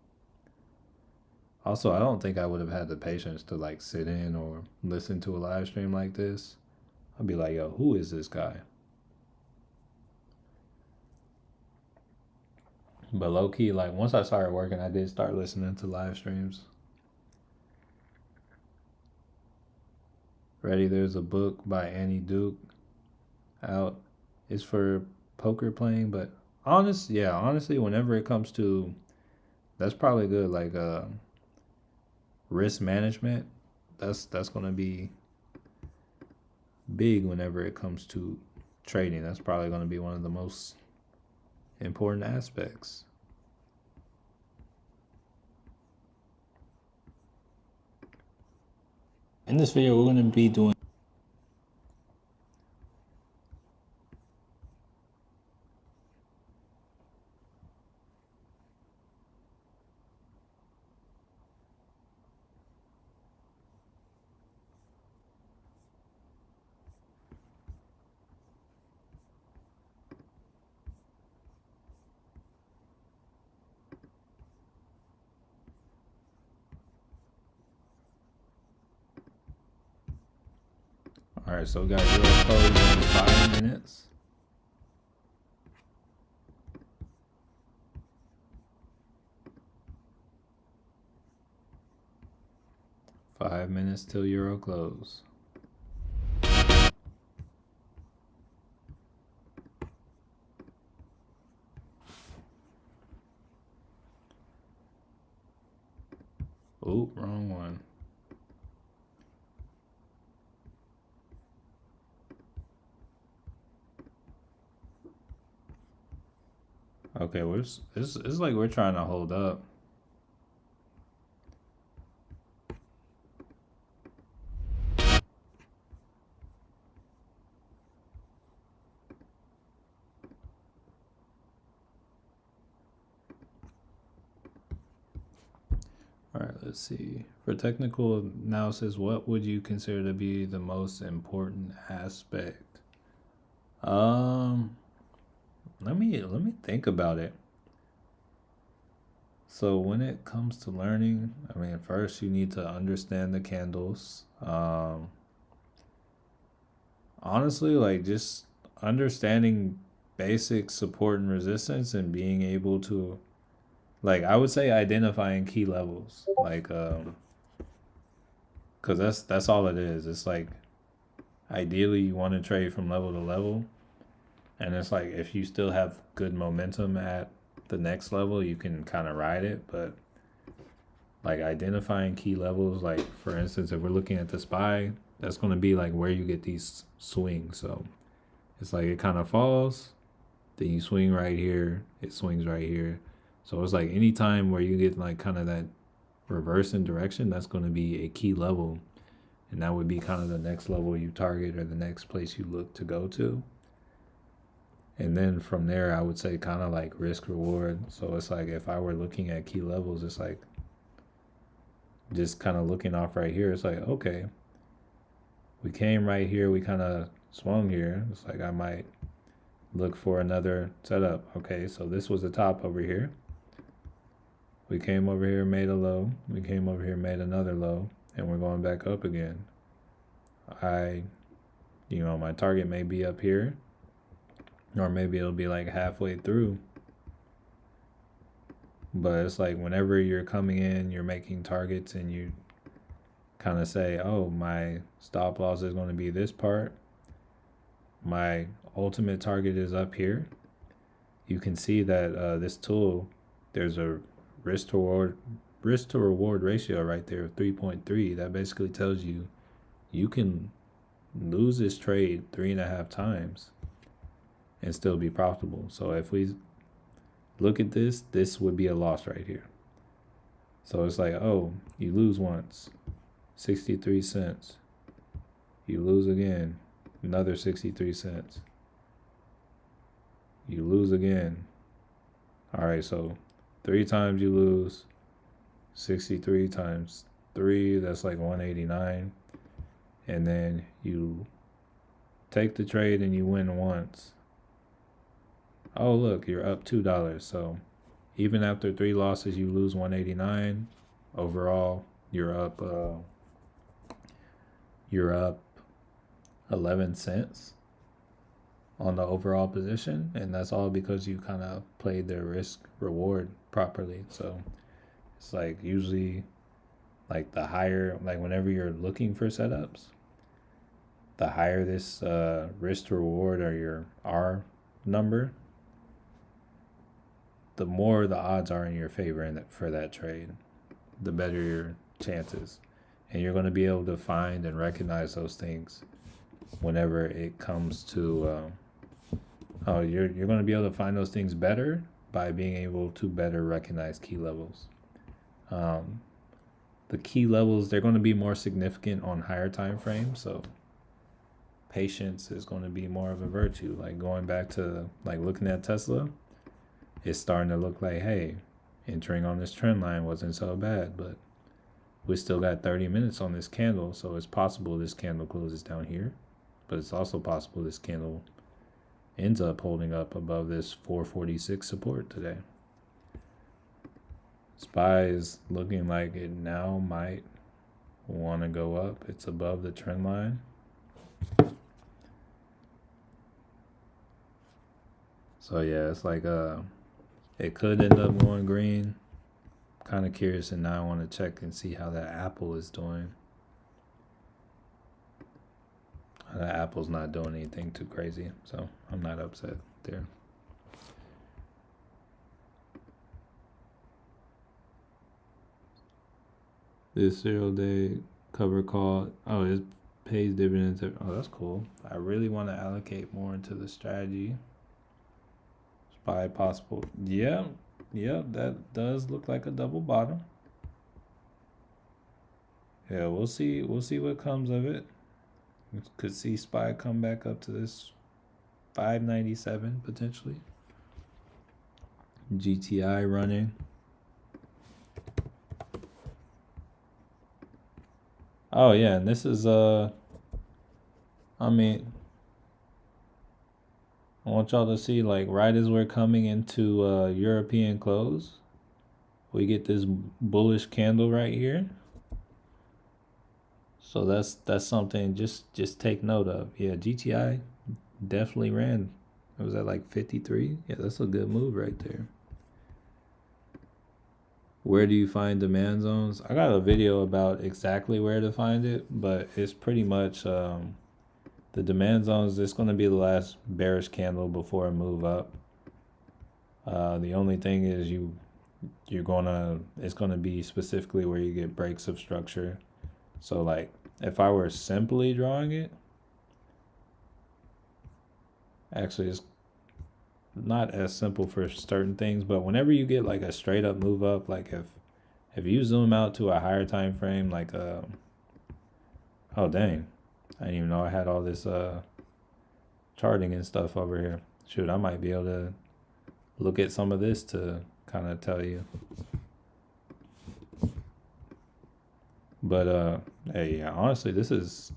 Also, I don't think I would have had the patience to like sit in or listen to a live stream like this. I'd be like, yo, who is this guy? But low key, like once I started working, I did start listening to live streams. Ready? There's a book by Annie Duke out. It's for poker playing, but honestly, whenever it comes to that's probably good. Like risk management, that's gonna be big whenever it comes to trading. That's probably gonna be one of the most important aspects. In this video, we're gonna be doing All right, so we got euro close in 5 minutes. Five minutes till euro close. Oh, wrong one. Okay, it's like we're trying to hold up. All right, let's see. For technical analysis, what would you consider to be the most important aspect? Um, let me think about it. So when it comes to learning, I mean, first you need to understand the candles. Honestly, like just understanding basic support and resistance and being able to, like, I would say identifying key levels, like, because that's all it is. It's like ideally you want to trade from level to level, and it's like if you still have good momentum at the next level, you can kind of ride it. But like identifying key levels, like for instance, if we're looking at the SPY, that's going to be like where you get these swings. So it's like it kind of falls, then you swing right here, it swings right here. So it's like anytime where you get like kind of that reverse in direction, that's going to be a key level. And that would be kind of the next level you target or the next place you look to go to. And then from there, I would say kind of like risk reward. So it's like if I were looking at key levels, it's like just kind of looking off right here. It's like, okay, we came right here, we kind of swung here. It's like I might look for another setup. Okay, so this was the top over here. We came over here, made a low. We came over here, made another low, and we're going back up again. My target may be up here, or maybe it'll be like halfway through. But it's like whenever you're coming in, you're making targets and you kind of say, oh, my stop loss is going to be this part. My ultimate target is up here. You can see that this tool, there's a risk to reward ratio right there of 3.3. That basically tells you you can lose this trade 3.5 times and still be profitable. So if we look at this would be a loss right here. So it's like, oh, you lose once, 63 cents. You lose again, another 63 cents. You lose again. All right, so 3 times you lose, 63 times 3, that's like 189. And then you take the trade and you win once. Oh, look, you're up $2. So even after 3 losses, you lose 189. Overall, you're up 11 cents on the overall position, and that's all because you kind of played the risk reward properly. So it's like usually like the higher, like whenever you're looking for setups, the higher this risk to reward or your R number, the more the odds are in your favor for that trade, the better your chances. And you're going to be able to find and recognize those things whenever it comes to you're going to be able to find those things better by being able to better recognize key levels. The key levels, they're going to be more significant on higher time frames, so patience is going to be more of a virtue. Like going back to like looking at Tesla, it's starting to look like, hey, entering on this trend line wasn't so bad, but we still got 30 minutes on this candle, so it's possible this candle closes down here, but it's also possible this candle ends up holding up above this 446 support today. SPY is looking like it now might want to go up. It's above the trend line. So yeah, it's like it could end up going green. Kind of curious, and now I want to check and see how that apple is doing. The apple's not doing anything too crazy, so I'm not upset there. This 0-day cover call. Oh, it pays dividends. Oh, that's cool. I really want to allocate more into the strategy. Spy possible. Yeah, that does look like a double bottom. Yeah, we'll see. We'll see what comes of it. Could see SPY come back up to this 597 potentially. GTI running. Oh yeah, and this is I mean, I want y'all to see, like, right as we're coming into European close, we get this bullish candle right here. So that's something just take note of. Yeah, GTI definitely ran. It was at like 53. Yeah, that's a good move right there. Where do you find demand zones? I got a video about exactly where to find it, but it's pretty much the demand zones. It's going to be the last bearish candle before a move up. The only thing is it's gonna be specifically where you get breaks of structure. So like if I were simply drawing it, actually it's not as simple for certain things, but whenever you get like a straight up move up, like if you zoom out to a higher time frame, like oh dang, I didn't even know I had all this charting and stuff over here. Shoot, I might be able to look at some of this to kind of tell you. But hey, yeah, honestly, this is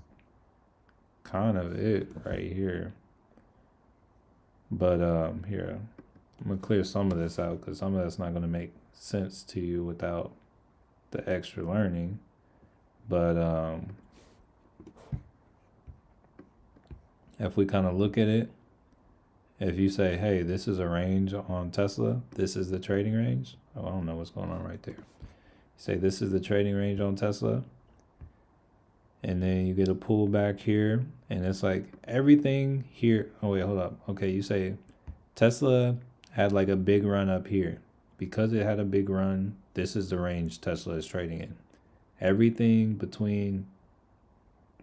kind of it right here. But here, I'm gonna clear some of this out because some of that's not gonna make sense to you without the extra learning. But if we kind of look at it, if you say, hey, this is a range on Tesla, this is the trading range. Oh, I don't know what's going on right there. Say this is the trading range on Tesla, and then you get a pullback here, and it's like everything here. Oh wait, hold up. Okay, you say Tesla had like a big run up here. Because it had a big run, this is the range Tesla is trading in. Everything between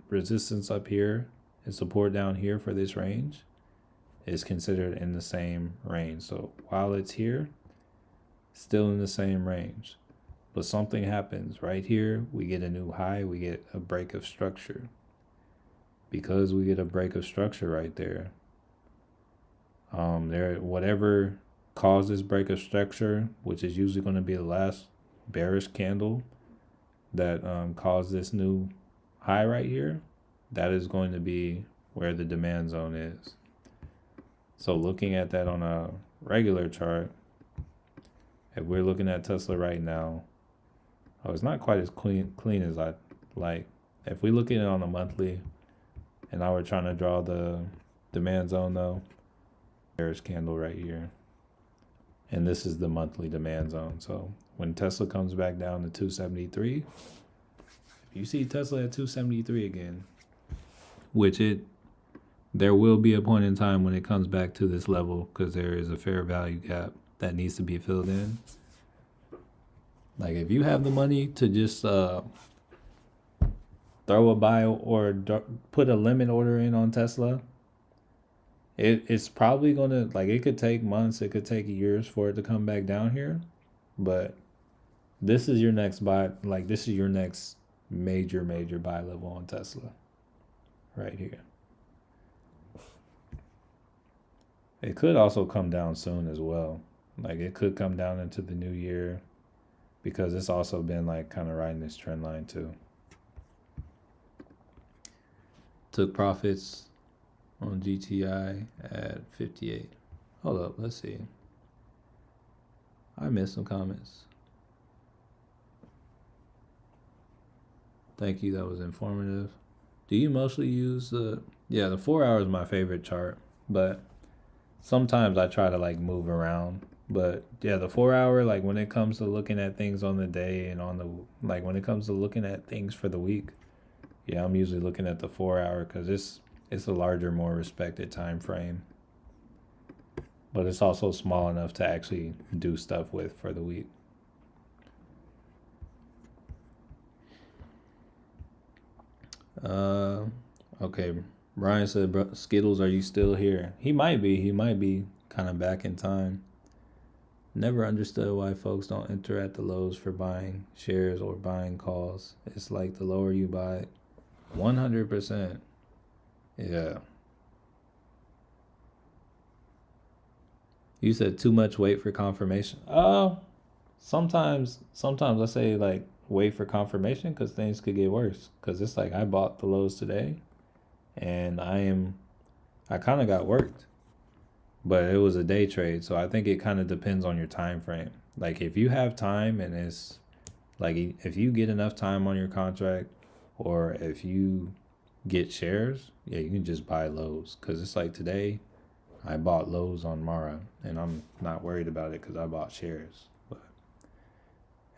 resistance up here and support down here for this range is considered in the same range. So while it's here, still in the same range. But something happens right here, we get a new high, we get a break of structure. Because we get a break of structure right there, whatever causes break of structure, which is usually going to be the last bearish candle that caused this new high right here, that is going to be where the demand zone is. So looking at that on a regular chart, if we're looking at Tesla right now, oh, it's not quite as clean as I like. If we look at it on a monthly, and now we're trying to draw the demand zone though, bearish candle right here. And this is the monthly demand zone. So when Tesla comes back down to 273, if you see Tesla at 273 again, which there will be a point in time when it comes back to this level because there is a fair value gap that needs to be filled in. Like if you have the money to just throw a buy or put a limit order in on Tesla, it's probably gonna, like, it could take months, it could take years for it to come back down here, but this is your next buy. Like this is your next major buy level on Tesla right here. It could also come down soon as well. Like it could come down into the new year because it's also been like kind of riding this trend line too. Took profits on GTI at 58. Hold up, let's see. I missed some comments. Thank you, that was informative. Do you mostly use Yeah, the 4 hour is my favorite chart, but sometimes I try to like move around. But yeah, the 4 hour, like when it comes to looking at things on the day and on the like when it comes to looking at things for the week, yeah, I'm usually looking at the 4 hour because it's a larger, more respected time frame. But it's also small enough to actually do stuff with for the week. Uh, okay. Brian said, "Bro, Skittles, are you still here?" He might be. He might be kind of back in time. Never understood why folks don't enter at the lows for buying shares or buying calls. It's like the lower you buy, 100%. Yeah. You said too much wait for confirmation. Sometimes I say like wait for confirmation because things could get worse. Because it's like I bought the lows today, and I kind of got worked, but it was a day trade, so I think it kind of depends on your time frame. Like if you have time and it's like if you get enough time on your contract, or if you get shares, yeah, you can just buy lows. Because it's like today, I bought lows on Mara, and I'm not worried about it because I bought shares. But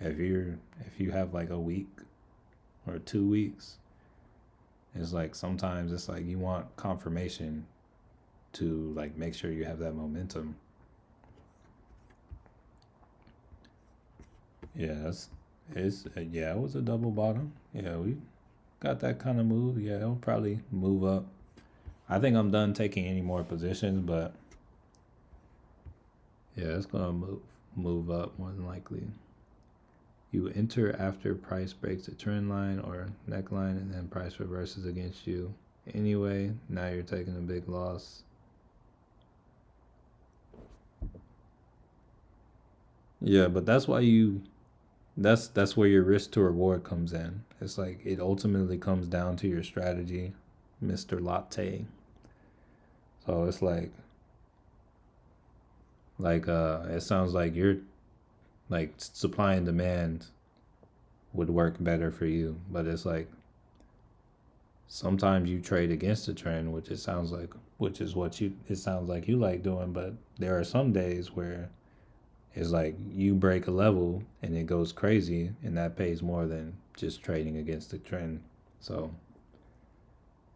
if you have like a week or 2 weeks, it's like sometimes it's like you want confirmation to like make sure you have that momentum. Yeah, yeah, it was a double bottom. Yeah, we got that kind of move. Yeah, it'll probably move up. I think I'm done taking any more positions, but yeah, it's gonna move up more than likely. You enter after price breaks a trend line or neckline, and then price reverses against you. Anyway, now you're taking a big loss. Yeah, but that's where your risk to reward comes in. It's like it ultimately comes down to your strategy, Mr. Latte. So it's it sounds like you're like supply and demand would work better for you, but it's like sometimes you trade against the trend, which is what you it sounds like you like doing, but there are some days where it's like you break a level and it goes crazy, and that pays more than just trading against the trend. So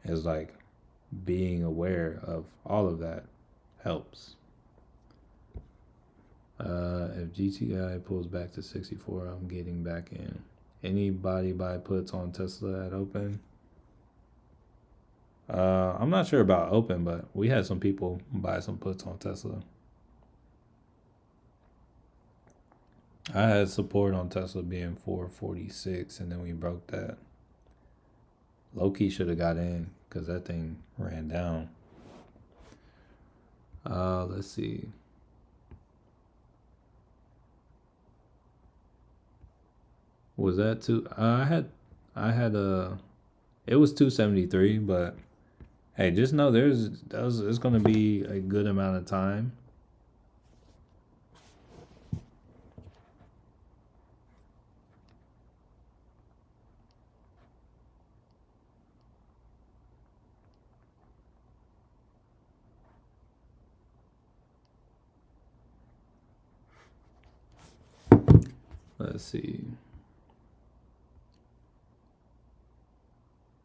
it's like being aware of all of that helps. If GTI pulls back to 64, I'm getting back in. Anybody buy puts on Tesla at open? I'm not sure about open, but we had some people buy some puts on Tesla. I had support on Tesla being 446, and then we broke that. Low key should have got in because that thing ran down. Let's see. Was that too? I had a. It was 273, but hey, just know it's gonna be a good amount of time. Let's see.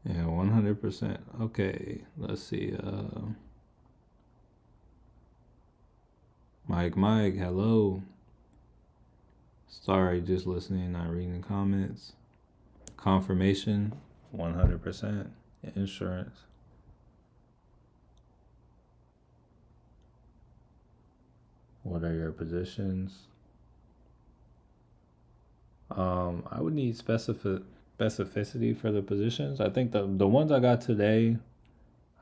Yeah, 100%. Okay, let's see. Mike, hello. Sorry, just listening, not reading the comments. Confirmation, 100%. Insurance. What are your positions? I would need specificity for the positions. I think the ones I got today,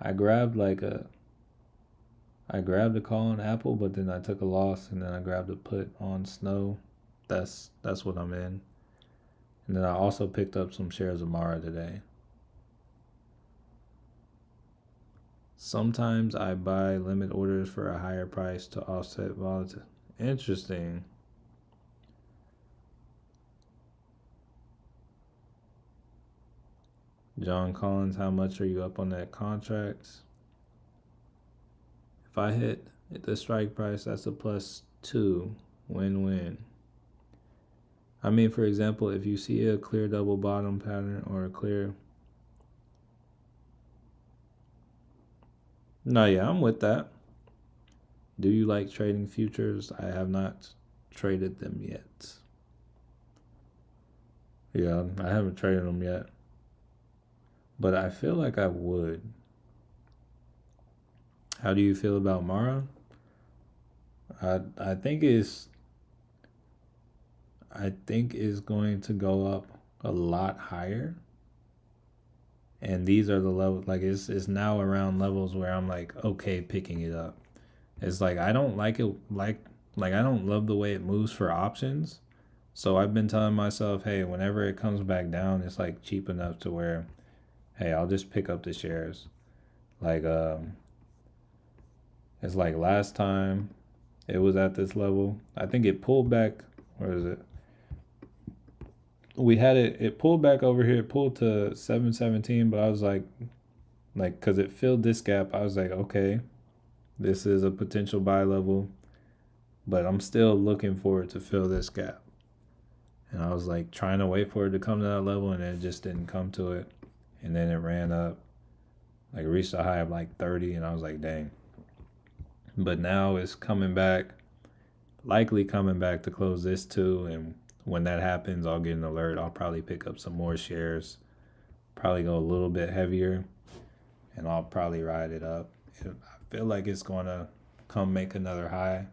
I grabbed like a I grabbed a call on Apple, but then I took a loss, and then I grabbed a put on Snow. That's what I'm in. And then I also picked up some shares of Mara today. Sometimes I buy limit orders for a higher price to offset volatility. Interesting. John Collins, how much are you up on that contract? If I hit the strike price, that's a +2. Win-win. I mean, for example, if you see a clear double bottom pattern or a clear... No, yeah, I'm with that. Do you like trading futures? I have not traded them yet. Yeah, I haven't traded them yet. But I feel like I would. How do you feel about Mara? I think it's going to go up a lot higher. And these are the levels, like it's now around levels where I'm like okay picking it up. It's like I don't like it, like I don't love the way it moves for options. So I've been telling myself, hey, whenever it comes back down, it's like cheap enough to where, hey, I'll just pick up the shares. Like it's like last time it was at this level. I think it pulled back. Where is it? We had it pulled back over here. It pulled to 717, but I was like, because it filled this gap. I was like, okay, this is a potential buy level, but I'm still looking for it to fill this gap. And I was like trying to wait for it to come to that level, and it just didn't come to it. And then it ran up, like reached a high of like 30, and I was like, dang. But now it's coming back, likely coming back to close this too. And when that happens, I'll get an alert. I'll probably pick up some more shares, probably go a little bit heavier, and I'll probably ride it up. I feel like it's going to come make another high,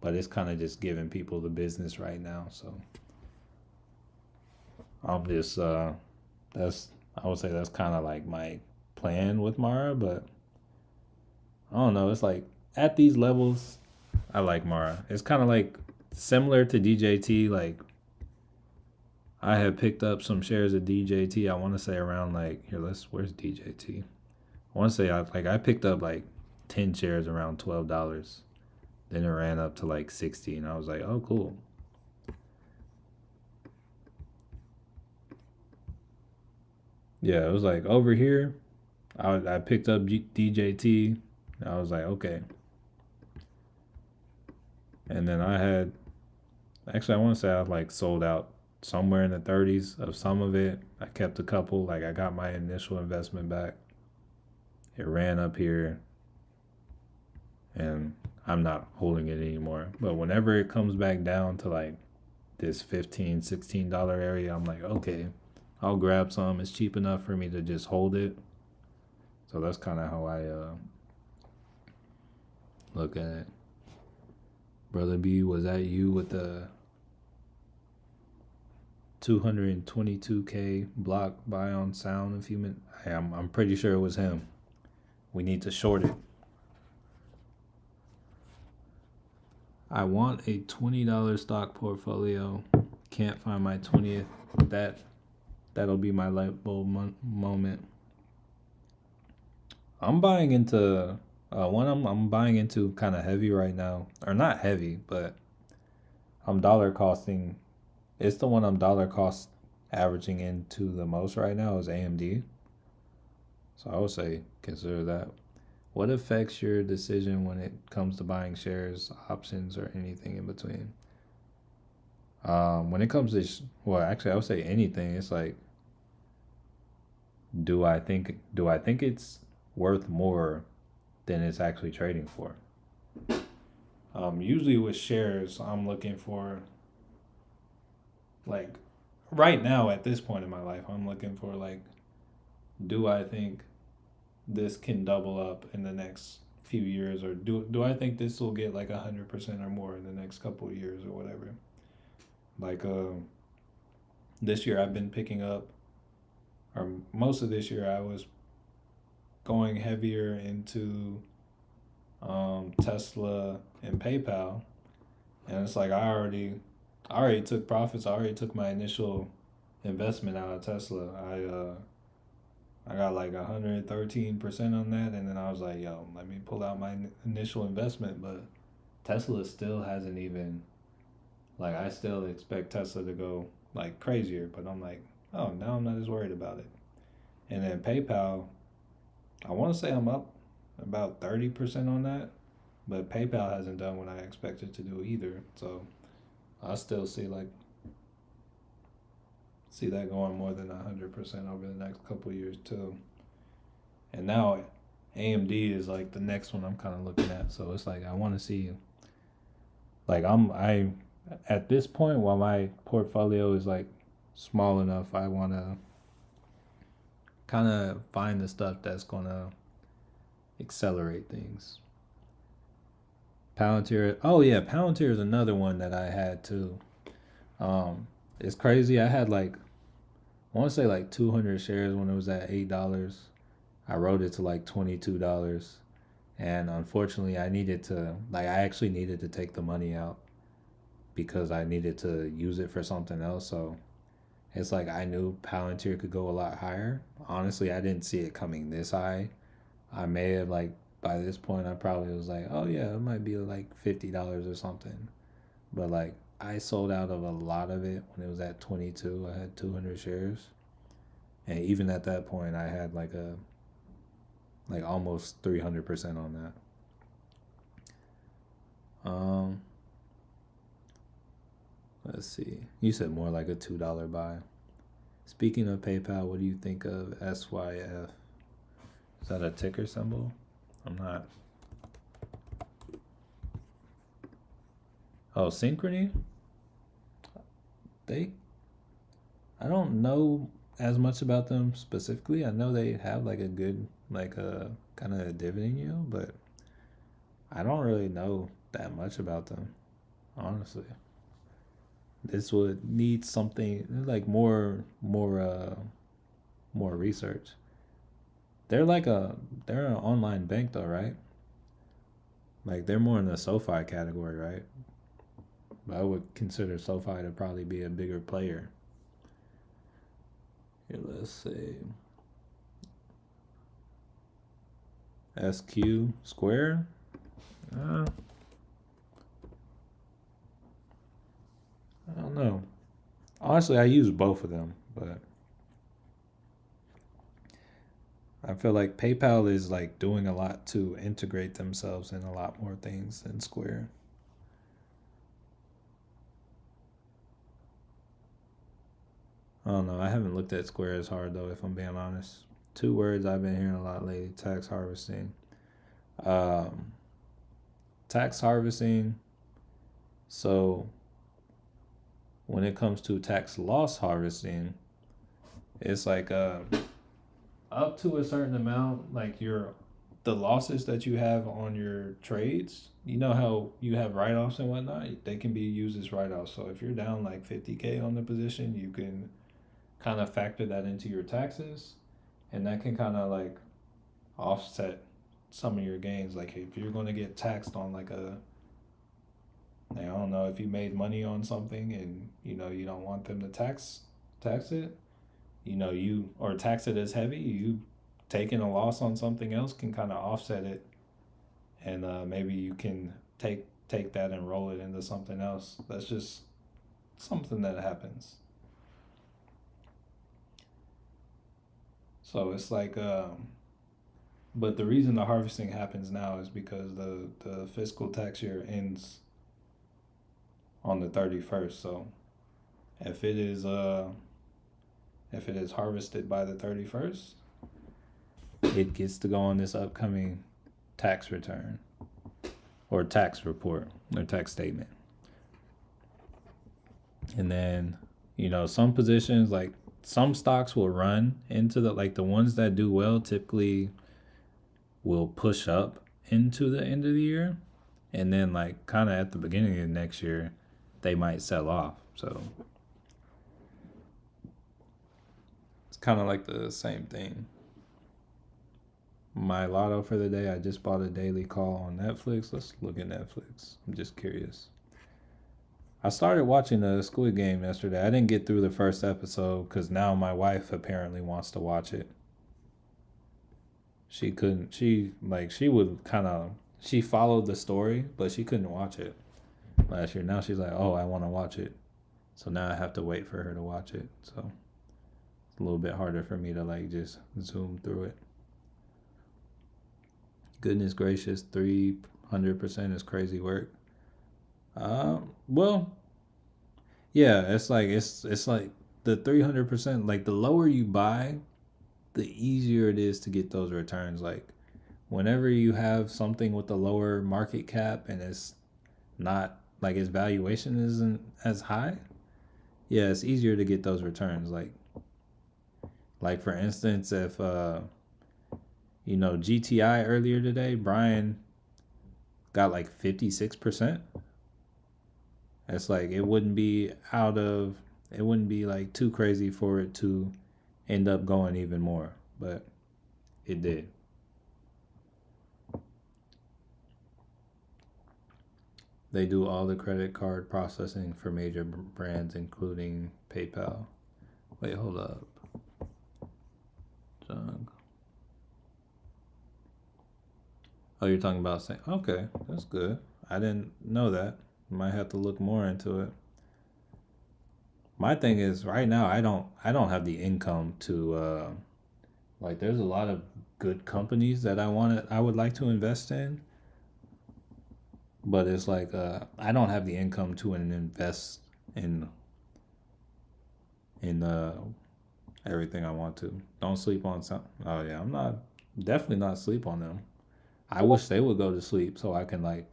but it's kind of just giving people the business right now. So I'm just, I would say that's kind of like my plan with Mara, but I don't know. It's like at these levels, I like Mara. It's kind of like similar to DJT. Like I have picked up some shares of DJT. I want to say around like here. Where's DJT? I want to say I picked up like 10 shares around $12. Then it ran up to like 60, and I was like, oh cool. Yeah, it was like over here. I picked up DJT. I was like, okay. And then actually, I want to say I like sold out somewhere in the 30s of some of it. I kept a couple. Like I got my initial investment back. It ran up here, and I'm not holding it anymore. But whenever it comes back down to like this $15, $16 area, I'm like, okay, I'll grab some. It's cheap enough for me to just hold it. So that's kind of how I look at it. Brother B, was that you with the 222K block buy on sound? If you I'm pretty sure it was him. We need to short it. I want a $20 stock portfolio. Can't find my 20th. That'll be my light bulb moment. I'm buying into one. I'm buying into kind of heavy right now, or not heavy, but I'm dollar costing. It's the one I'm dollar cost averaging into the most right now is AMD. So I would say consider that. What affects your decision when it comes to buying shares, options, or anything in between? When it comes to well, actually, I would say anything. It's like, do I think it's worth more than it's actually trading for? Usually with shares, I'm looking for like right now at this point in my life, I'm looking for like, do I think this can double up in the next few years, or do I think this will get like 100% or more in the next couple of years or whatever? Like this year I've been picking up, or most of this year I was going heavier into Tesla and PayPal, and it's like I already took profits. I already took my initial investment out of Tesla. I got like 113% on that, and then I was like, yo, let me pull out my initial investment. But Tesla still hasn't even, like, I still expect Tesla to go like crazier, but I'm like, oh, now I'm not as worried about it. And then PayPal, I want to say I'm up about 30% on that, but PayPal hasn't done what I expected to do either. So I still see that going more than 100% over the next couple of years too. And now AMD is like the next one I'm kind of looking at. So it's like I want to see, like I at this point while my portfolio is like small enough, I want to kind of find the stuff that's gonna accelerate things. Palantir. Oh yeah, Palantir is another one that I had too. Um, it's crazy. I had like I want to say like 200 shares when it was at $8. I rode it to like $22, and unfortunately, I actually needed to take the money out because I needed to use it for something else. So it's like I knew Palantir could go a lot higher. Honestly, I didn't see it coming this high. I may have like by this point I probably was like, oh yeah, it might be like $50 or something. But like I sold out of a lot of it when it was at 22. I had 200 shares, and even at that point, I had like almost 300% on that. Let's see. You said more like a $2 buy. Speaking of PayPal, what do you think of SYF? Is that a ticker symbol? I'm not. Oh, Synchrony? They I don't know as much about them specifically. I know they have like a good like a kind of a dividend yield, but I don't really know that much about them, honestly. This would need something like more research. They're like they're an online bank though, right? Like they're more in the SoFi category, right? But I would consider SoFi to probably be a bigger player. Here, let's see. SQ Square. Uh, I don't know. Honestly, I use both of them, but I feel like PayPal is like doing a lot to integrate themselves in a lot more things than Square. I don't know. I haven't looked at Square as hard though, if I'm being honest. Two words I've been hearing a lot lately: tax harvesting. Um, Tax harvesting. So when it comes to tax loss harvesting, it's like up to a certain amount, like the losses that you have on your trades. You know how you have write offs and whatnot. They can be used as write offs. So if you're down like 50K on the position, you can kind of factor that into your taxes, and that can kind of like offset some of your gains. Like if you're going to get taxed on like, I don't know, if you made money on something and you don't want them to tax it, you or tax it as heavy, you taking a loss on something else can kind of offset it, and maybe you can take that and roll it into something else. That's just something that happens. So it's like, but the reason the harvesting happens now is because the fiscal tax year ends on the 31st. So if it is uh if it is harvested by the 31st, it gets to go on this upcoming tax return or tax report or tax statement. And then, some positions like some stocks will run into the ones that do well typically will push up into the end of the year, and then like kind of at the beginning of next year they might sell off. So it's kind of like the same thing. My lotto for the day, I just bought a daily call on Netflix. Let's look at Netflix. I'm just curious. I started watching the Squid Game yesterday. I didn't get through the first episode because now my wife apparently wants to watch it. She couldn't. She would kind of. She followed the story, but she couldn't watch it last year. Now she's like, oh, I want to watch it. So now I have to wait for her to watch it. So a little bit harder for me to like just zoom through it. Goodness gracious, 300% is crazy work. Well, yeah, it's like the 300%. Like the lower you buy, the easier it is to get those returns. Like whenever you have something with a lower market cap and it's not like its valuation isn't as high, yeah, it's easier to get those returns. Like for instance, if GTI earlier today, Brian got like 56%. It's like it wouldn't be like too crazy for it to end up going even more, but it did. They do all the credit card processing for major brands, including PayPal. Wait, hold up. Junk. Oh, you're talking about saying, okay, that's good. I didn't know that. Might have to look more into it. My thing is right now I don't have the income to like there's a lot of good companies that I would like to invest in, but it's like I don't have the income to invest in in everything I want to. Don't sleep on some. Oh yeah, I'm not definitely not sleep on them. I wish they would go to sleep so I can like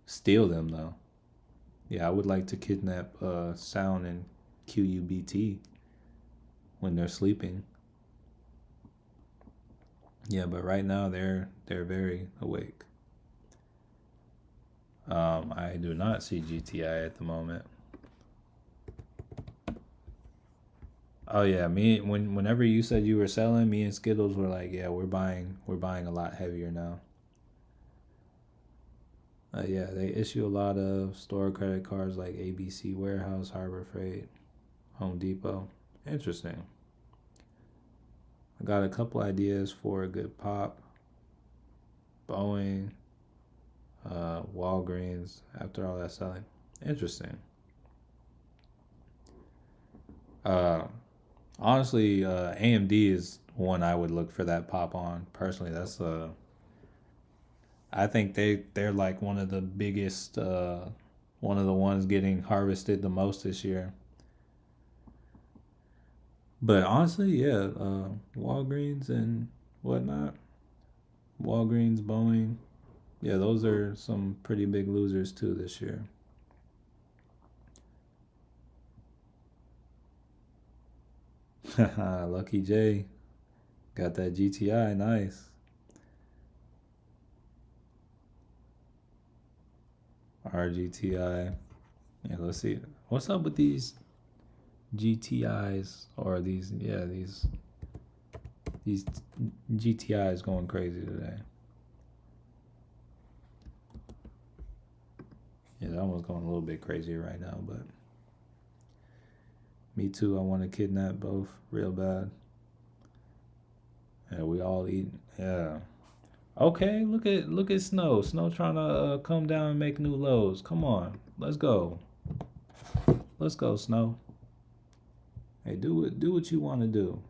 steal them though. Yeah, I would like to kidnap Sound and QUBT when they're sleeping. Yeah, but right now they're very awake. I do not see GTI at the moment. Oh yeah, me whenever you said you were selling, me and Skittles were like, yeah, we're buying a lot heavier now. Yeah, they issue a lot of store credit cards like ABC Warehouse, Harbor Freight, Home Depot. Interesting. I got a couple ideas for a good pop. Boeing, Walgreens. After all that selling, interesting. Uh, Honestly, AMD is one I would look for that pop on. Personally, I think they're like one of the biggest, one of the ones getting harvested the most this year. But honestly, yeah, Walgreens and whatnot, Walgreens, Boeing, yeah, those are some pretty big losers too this year. Lucky J got that GTI, nice. RGTI. Yeah, let's see. What's up with these GTIs or these GTIs going crazy today? Yeah, that one's going a little bit crazy right now, but me too. I want to kidnap both real bad. Yeah, we all eat. Yeah. Okay, look at Snow. Snow trying to come down and make new lows. Come on, let's go. Let's go, Snow. Hey, do what you want to do.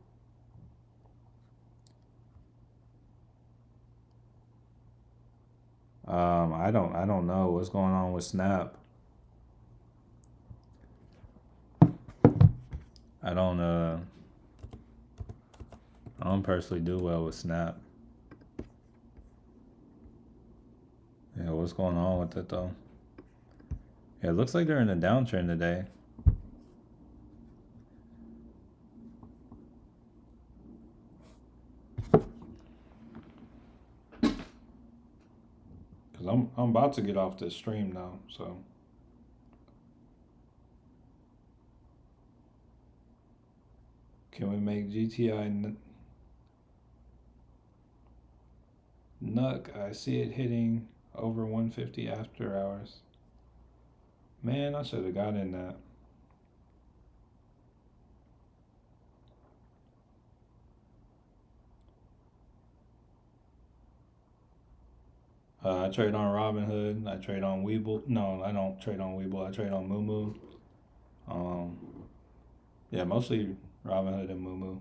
I don't know what's going on with Snap. I don't I don't personally do well with Snap. Yeah, what's going on with it though? Yeah, it looks like they're in a downtrend today. Cause I'm about to get off this stream now, so can we make GTI Nuck? I see it hitting over 150 after hours. Man, I should have got in that. I trade on Robinhood. I trade on Weeble. No, I don't trade on Weeble. I trade on Moomoo. Um, yeah, mostly Robin Hood and Moomoo.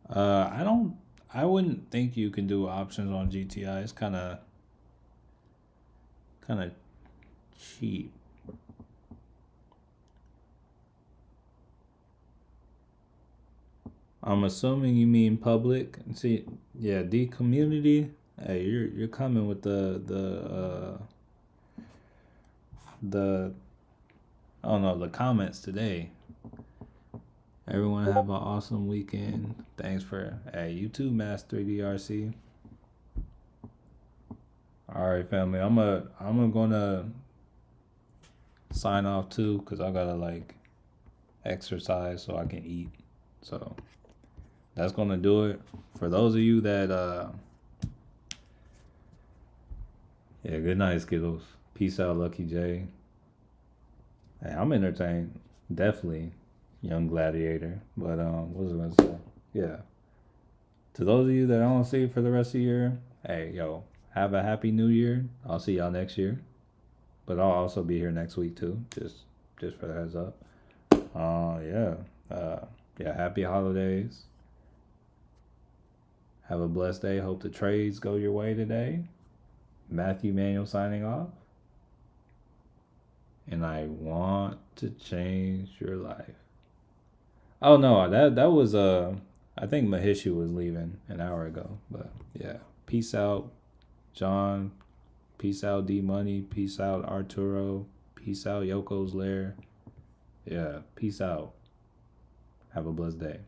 I don't. I wouldn't think you can do options on GTI. It's kind of cheap. I'm assuming you mean public. See, yeah, D community. Hey, you're coming with the I don't know the comments today. Everyone have an awesome weekend. Thanks for hey you too, Mass 3DRC. All right, family. I'm gonna sign off too because I gotta like exercise so I can eat. So that's gonna do it. For those of you that yeah, good night, Skittles. Peace out, Lucky J. Hey, I'm entertained. Definitely, young gladiator. But what was I gonna say? Yeah. To those of you that I don't see for the rest of the year, hey, yo, have a happy new year. I'll see y'all next year. But I'll also be here next week too. Just for the heads up. Yeah. Yeah, happy holidays. Have a blessed day. Hope the trades go your way today. Matthew Manuel signing off. And I want to change your life. Oh no, that was I think Mahishu was leaving an hour ago. But yeah. Peace out, John. Peace out, D Money. Peace out, Arturo. Peace out, Yoko's Lair. Yeah, peace out. Have a blessed day.